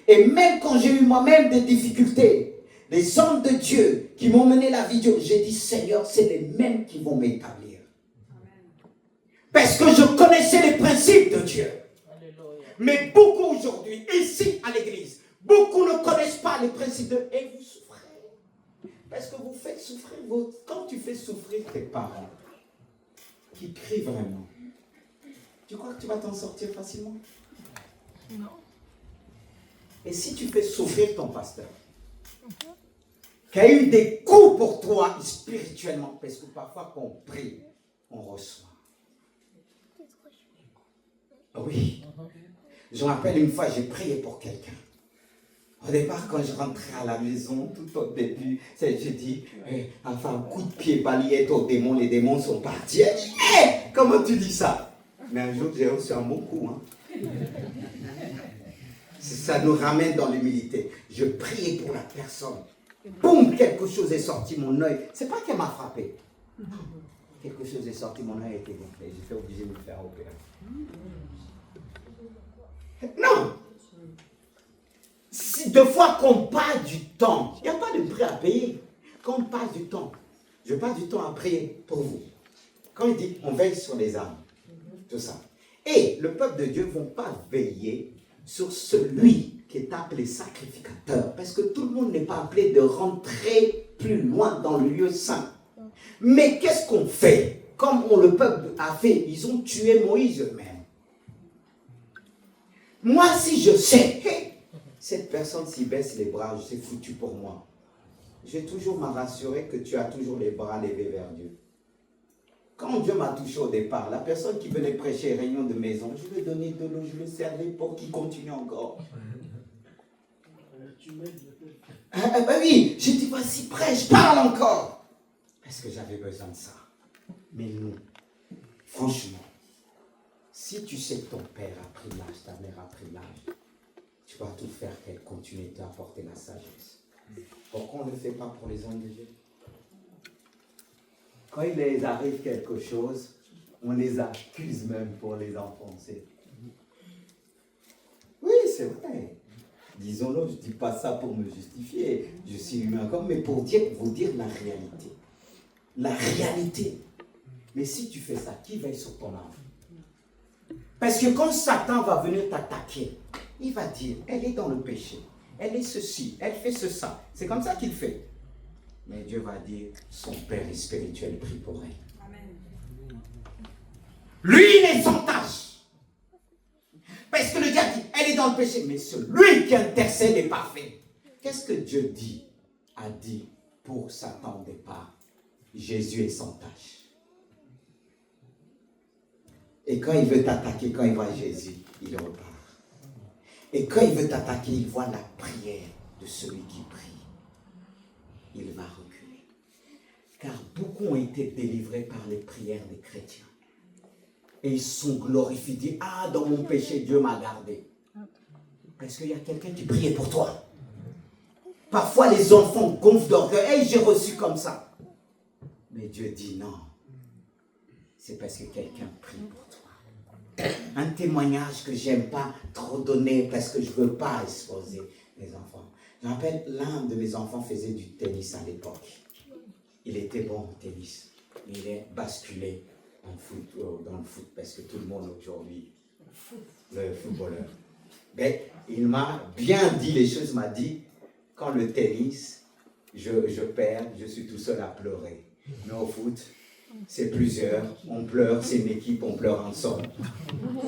Et même quand j'ai eu moi-même des difficultés, les hommes de Dieu qui m'ont mené la vie de Dieu, j'ai dit, Seigneur, c'est les mêmes qui vont m'établir. Parce que je connaissais les principes de Dieu. Mais beaucoup aujourd'hui, ici à l'église, beaucoup ne connaissent pas les principes de Dieu. Et vous souffrez. Parce que vous faites souffrir. Quand tu fais souffrir tes parents, qui crient vraiment, tu crois que tu vas t'en sortir facilement? Non. Et si tu fais souffrir ton pasteur, qui a eu des coups pour toi spirituellement, parce que parfois quand on prie, on reçoit. Oui. Je me rappelle une fois, j'ai prié pour quelqu'un. Au départ, quand je rentrais à la maison, tout au début, j'ai dit, enfin, un coup de pied balayette aux démons, les démons sont partis. Comment tu dis ça? Mais un jour, j'ai reçu un bon coup. Ça nous ramène dans l'humilité. Je priais pour la personne. Boum, quelque chose est sorti, mon œil. C'est pas qu'elle m'a frappé. Quelque chose est sorti, mon œil était gonflé. J'étais obligé de me faire opérer. Non! Si deux fois qu'on passe du temps, il n'y a pas de prix à payer. Quand on passe du temps, je passe du temps à prier pour vous. Quand il dit, on veille sur les âmes, tout ça. Et le peuple de Dieu ne va pas veiller sur celui qui est appelé sacrificateur. Parce que tout le monde n'est pas appelé de rentrer plus loin dans le lieu saint. Mais qu'est-ce qu'on fait? Comme le peuple a fait, ils ont tué Moïse eux-mêmes. Moi, si je sais, cette personne s'y baisse les bras, c'est foutu pour moi. Je vais toujours me rassurer que tu as toujours les bras levés vers Dieu. Quand Dieu m'a touché au départ, la personne qui venait prêcher réunion de maison, je lui ai donné de l'eau, je lui ai servi pour qu'il continue encore. Oui, j'ai dit, vas-y, prêche, parle encore. Parce que j'avais besoin de ça. Mais nous, franchement, si tu sais que ton père a pris l'âge, ta mère a pris l'âge, tu vas tout faire qu'elle continue de t'apporter la sagesse. Pourquoi on ne le fait pas pour les hommes de Dieu? Quand il les arrive quelque chose, on les accuse même pour les enfoncer. Oui, c'est vrai. Disons-le, je ne dis pas ça pour me justifier. Je suis humain comme, mais pour vous dire la réalité. La réalité. Mais si tu fais ça, qui veille sur ton âme? Parce que quand Satan va venir t'attaquer, il va dire, elle est dans le péché. Elle est ceci, elle fait ça. C'est comme ça qu'il fait. Mais Dieu va dire, son Père est spirituel, prie pour elle. Amen. Lui, il est sans tâche. Parce que le diable dit, elle est dans le péché. Mais celui qui intercède est parfait. Qu'est-ce que Dieu a dit pour Satan au départ? Jésus est sans tâche. Et quand il veut t'attaquer, quand il voit Jésus, il repart. Et quand il veut t'attaquer, il voit la prière de celui qui prie. Il va reculer. Car beaucoup ont été délivrés par les prières des chrétiens. Et ils sont glorifiés, disent, ah, dans mon péché, Dieu m'a gardé. Parce qu'il y a quelqu'un qui priait pour toi. Parfois, les enfants gonflent d'orgueil. Hey, j'ai reçu comme ça. Mais Dieu dit non. C'est parce que quelqu'un prie pour toi. Un témoignage que j'aime pas trop donner parce que je ne veux pas exposer mes enfants. Je me rappelle, l'un de mes enfants faisait du tennis à l'époque. Il était bon au tennis. Il est basculé dans le foot parce que tout le monde aujourd'hui, le footballeur. Mais il m'a bien dit les choses, m'a dit, quand le tennis, je perds, je suis tout seul à pleurer. Mais au foot, c'est plusieurs, on pleure, c'est une équipe, on pleure ensemble.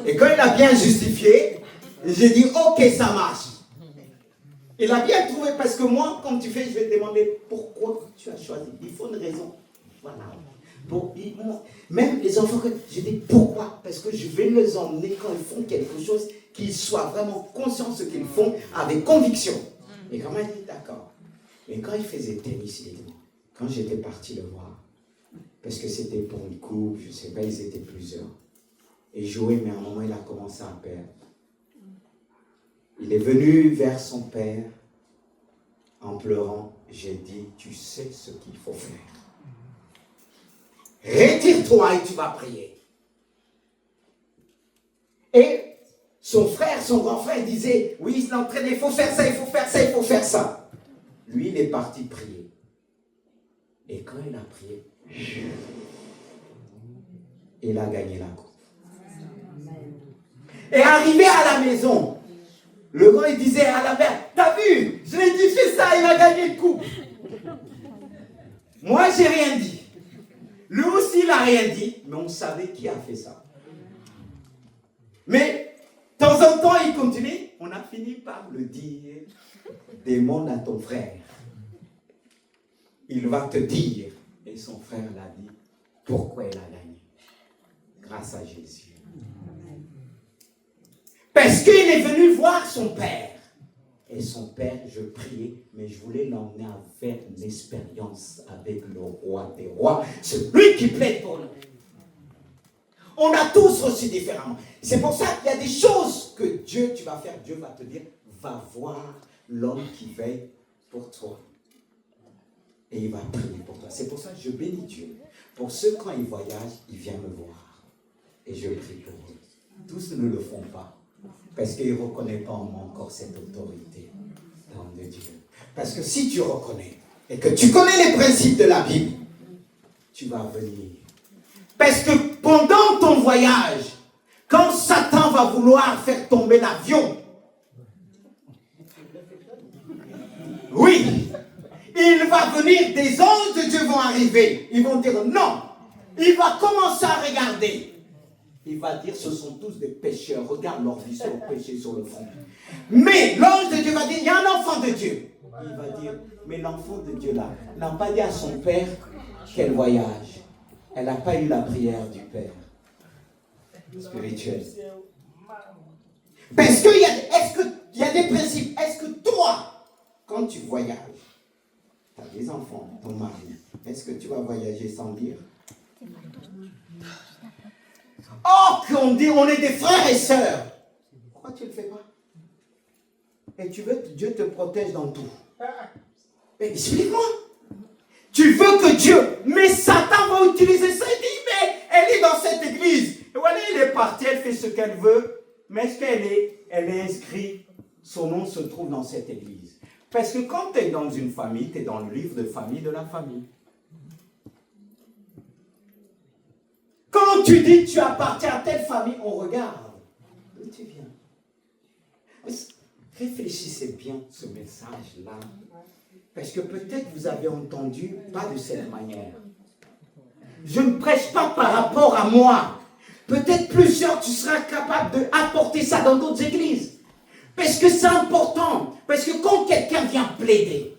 Et quand il a bien justifié, j'ai dit, ok, ça marche. Il a bien trouvé, parce que moi, quand tu fais, je vais te demander pourquoi tu as choisi. Il faut une raison. Voilà. Bon, même les enfants, je dis pourquoi? Parce que je vais les emmener quand ils font quelque chose, qu'ils soient vraiment conscients de ce qu'ils font avec conviction. Et quand il dit d'accord. Et quand il faisait tennis, il dit, quand j'étais parti le voir, parce que c'était pour une coupe, je ne sais pas, ils étaient plusieurs. Et jouer, mais à un moment, il a commencé à perdre. Il est venu vers son père En pleurant, j'ai dit, tu sais ce qu'il faut faire. Retire-toi et tu vas prier. Et son frère, son grand frère disait, oui, il s'entraînait, il faut faire ça, il faut faire ça, il faut faire ça. Lui, il est parti prier. Et quand il a prié, il a gagné la coupe. Et arrivé à la maison, le grand, il disait à la mère, t'as vu, je l'ai dit, fais ça, il a gagné une coupe. Moi, j'ai rien dit. Lui aussi, il n'a rien dit, mais on savait qui a fait ça. Mais, de temps en temps, il continue. On a fini par le dire. Demande à ton frère. Il va te dire. Et son frère l'a dit. Pourquoi il a gagné. Grâce à Jésus. Parce qu'il est venu voir son père. Et son père, je priais, mais je voulais l'emmener vers l'expérience avec le roi des rois, celui qui plaide pour nous. On a tous reçu différemment. C'est pour ça qu'il y a des choses que Dieu, tu vas faire. Dieu va te dire, va voir l'homme qui veille pour toi. Et il va prier pour toi. C'est pour ça que je bénis Dieu. Pour ceux, quand ils voyagent, ils viennent me voir. Et je prie pour eux. Tous ne le font pas. Parce qu'ils ne reconnaissent pas en moi encore cette autorité de Dieu. Parce que si tu reconnais et que tu connais les principes de la Bible, tu vas venir. Parce que pendant ton voyage, quand Satan va vouloir faire tomber l'avion, oui, il va venir, des anges de Dieu vont arriver. Ils vont dire non. Il va commencer à regarder. Il va dire, ce sont tous des pécheurs. Regarde leur vie sur le péché sur le front. Mais l'ange de Dieu va dire, il y a un enfant de Dieu. Il va dire, mais l'enfant de Dieu là n'a pas dit à son père qu'elle voyage. Elle n'a pas eu la prière du père spirituel. Parce qu'il y a des principes. Est-ce que toi, quand tu voyages, tu as des enfants, ton mari, est-ce que tu vas voyager sans dire? Oh, qu'on dit, on est des frères et sœurs. Pourquoi tu ne le fais pas? Et tu veux que Dieu te protège dans tout. Mais explique-moi. Tu veux que Dieu, mais Satan va utiliser ça. Il dit, mais elle est dans cette église. Et voilà, elle est partie, elle fait ce qu'elle veut. Mais est-ce qu'elle est inscrite? Son nom se trouve dans cette église. Parce que quand tu es dans une famille, tu es dans le livre de famille de la famille. Quand tu dis que tu appartiens à telle famille, on regarde. D'où tu viens? Réfléchissez bien ce message-là. Parce que peut-être vous avez entendu pas de cette manière. Je ne prêche pas par rapport à moi. Peut-être plusieurs, tu seras capable d'apporter ça dans d'autres églises. Parce que c'est important. Parce que quand quelqu'un vient plaider,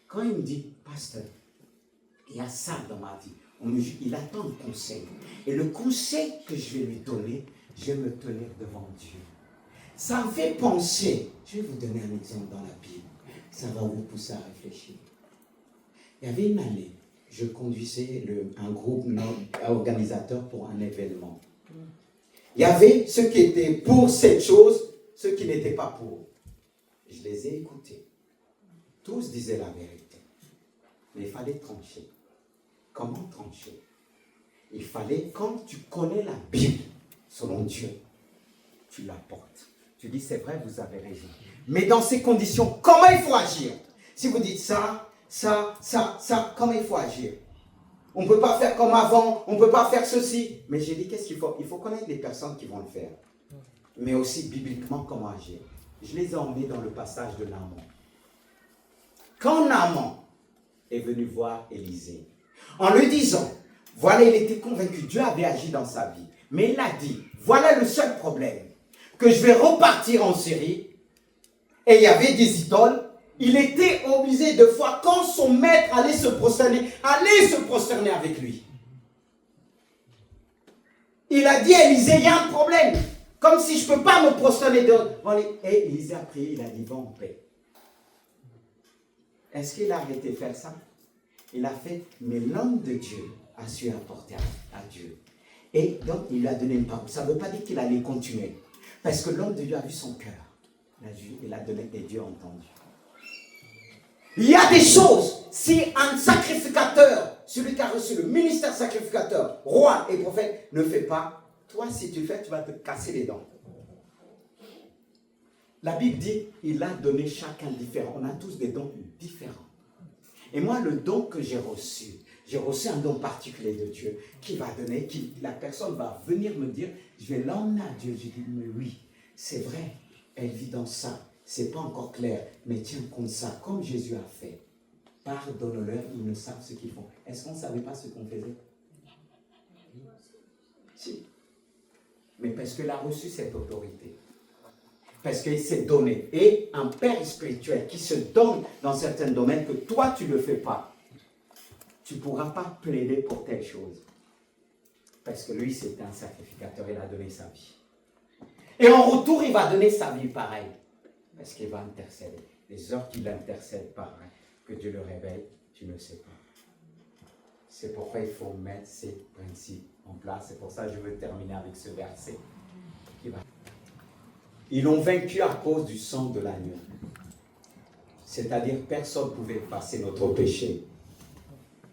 quand il me dit, pasteur, il y a ça dans ma vie. Il attend un conseil. Et le conseil que je vais lui donner, je vais me tenir devant Dieu. Ça me fait penser. Je vais vous donner un exemple dans la Bible. Ça va vous pousser à réfléchir. Il y avait une année, je conduisais un groupe organisateur pour un événement. Il y avait ceux qui étaient pour cette chose, ceux qui n'étaient pas pour. Je les ai écoutés. Tous disaient la vérité. Mais il fallait trancher. Comment trancher? Il fallait, quand tu connais la Bible, selon Dieu, tu l'apportes. Tu dis, c'est vrai, vous avez raison. Mais dans ces conditions, comment il faut agir? Si vous dites ça, comment il faut agir? On ne peut pas faire comme avant, on ne peut pas faire ceci. Mais j'ai dit, qu'est-ce qu'il faut? Il faut connaître les personnes qui vont le faire. Mais aussi, bibliquement, comment agir? Je les ai emmenés dans le passage de Naaman. Quand Naaman est venu voir Élisée, en lui disant, voilà, il était convaincu, Dieu avait agi dans sa vie. Mais il a dit, voilà le seul problème, que je vais repartir en Syrie. Et il y avait des idoles. Il était obligé de fois, quand son maître allait se prosterner avec lui. Il a dit à Élisée, il y a un problème. Comme si je ne peux pas me prosterner devant lui. Et Élisée a prié, il a dit, va en paix. Est-ce qu'il a arrêté de faire ça? Il a fait, mais l'homme de Dieu a su apporter à Dieu. Et donc, il lui a donné une parole. Ça ne veut pas dire qu'il allait continuer. Parce que l'homme de Dieu a vu son cœur. Il a donné et Dieu a entendu. Il y a des choses, si un sacrificateur, celui qui a reçu le ministère sacrificateur, roi et prophète, ne fait pas, toi, si tu le fais, tu vas te casser les dents. La Bible dit, il a donné chacun différent. On a tous des dons différents. Et moi, le don que j'ai reçu un don particulier de Dieu qui va donner, la personne va venir me dire, je vais l'emmener à Dieu. Je dis, mais oui, c'est vrai, elle vit dans ça. C'est pas encore clair, mais tiens compte ça, comme Jésus a fait. Pardonne-leur, ils ne savent ce qu'ils font. Est-ce qu'on ne savait pas ce qu'on faisait? Si. Mais parce qu'elle a reçu cette autorité. Parce qu'il s'est donné. Et un père spirituel qui se donne dans certains domaines que toi, tu ne le fais pas. Tu ne pourras pas plaider pour telle chose. Parce que lui, c'est un sacrificateur. Il a donné sa vie. Et en retour, il va donner sa vie pareil. Parce qu'il va intercéder. Les heures qu'il intercède pareil, que Dieu le réveille, tu ne sais pas. C'est pourquoi il faut mettre ces principes en place. C'est pour ça que je veux terminer avec ce verset. Ils l'ont vaincu à cause du sang de l'agneau. C'est-à-dire, personne ne pouvait effacer notre péché.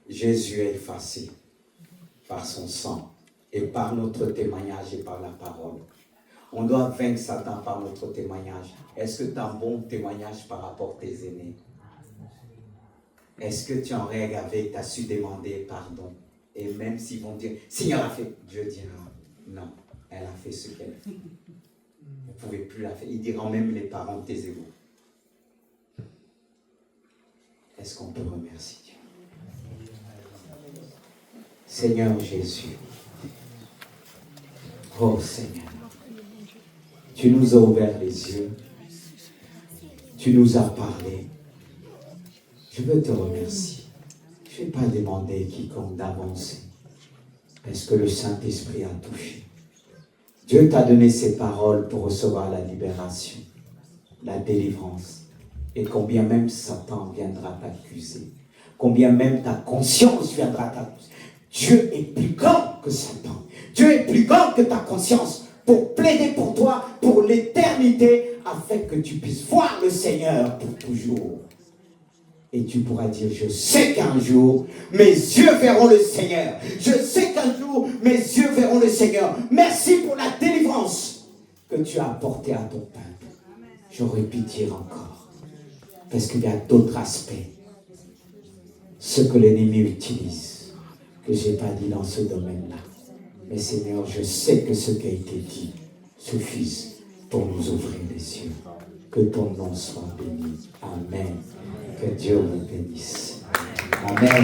Jésus est effacé par son sang et par notre témoignage et par la parole. On doit vaincre Satan par notre témoignage. Est-ce que tu as un bon témoignage par rapport à tes aînés? Est-ce que tu en règle avec, tu as su demander pardon? Et même s'ils vont dire, Seigneur a fait, Dieu dira, non, elle a fait ce qu'elle a fait. Vous ne pouvez plus la faire. Ils diront même les parents, taisez-vous. Est-ce qu'on peut remercier Dieu? Seigneur Jésus. Oh Seigneur. Tu nous as ouvert les yeux. Tu nous as parlé. Je veux te remercier. Je ne vais pas demander quiconque d'avancer. Parce que le Saint-Esprit a touché. Dieu t'a donné ces paroles pour recevoir la libération, la délivrance. Et combien même Satan viendra t'accuser, combien même ta conscience viendra t'accuser. Dieu est plus grand que Satan. Dieu est plus grand que ta conscience pour plaider pour toi, pour l'éternité, afin que tu puisses voir le Seigneur pour toujours. Et tu pourras dire, je sais qu'un jour, mes yeux verront le Seigneur. Je sais qu'un jour, mes yeux verront le Seigneur. Merci pour la délivrance que tu as apportée à ton peuple. J'aurais pu dire encore. Parce qu'il y a d'autres aspects. Ce que l'ennemi utilise, que je n'ai pas dit dans ce domaine-là. Mais Seigneur, je sais que ce qui a été dit suffise pour nous ouvrir les yeux. Que ton nom soit béni. Amen. Que Dieu vous bénisse. Amen.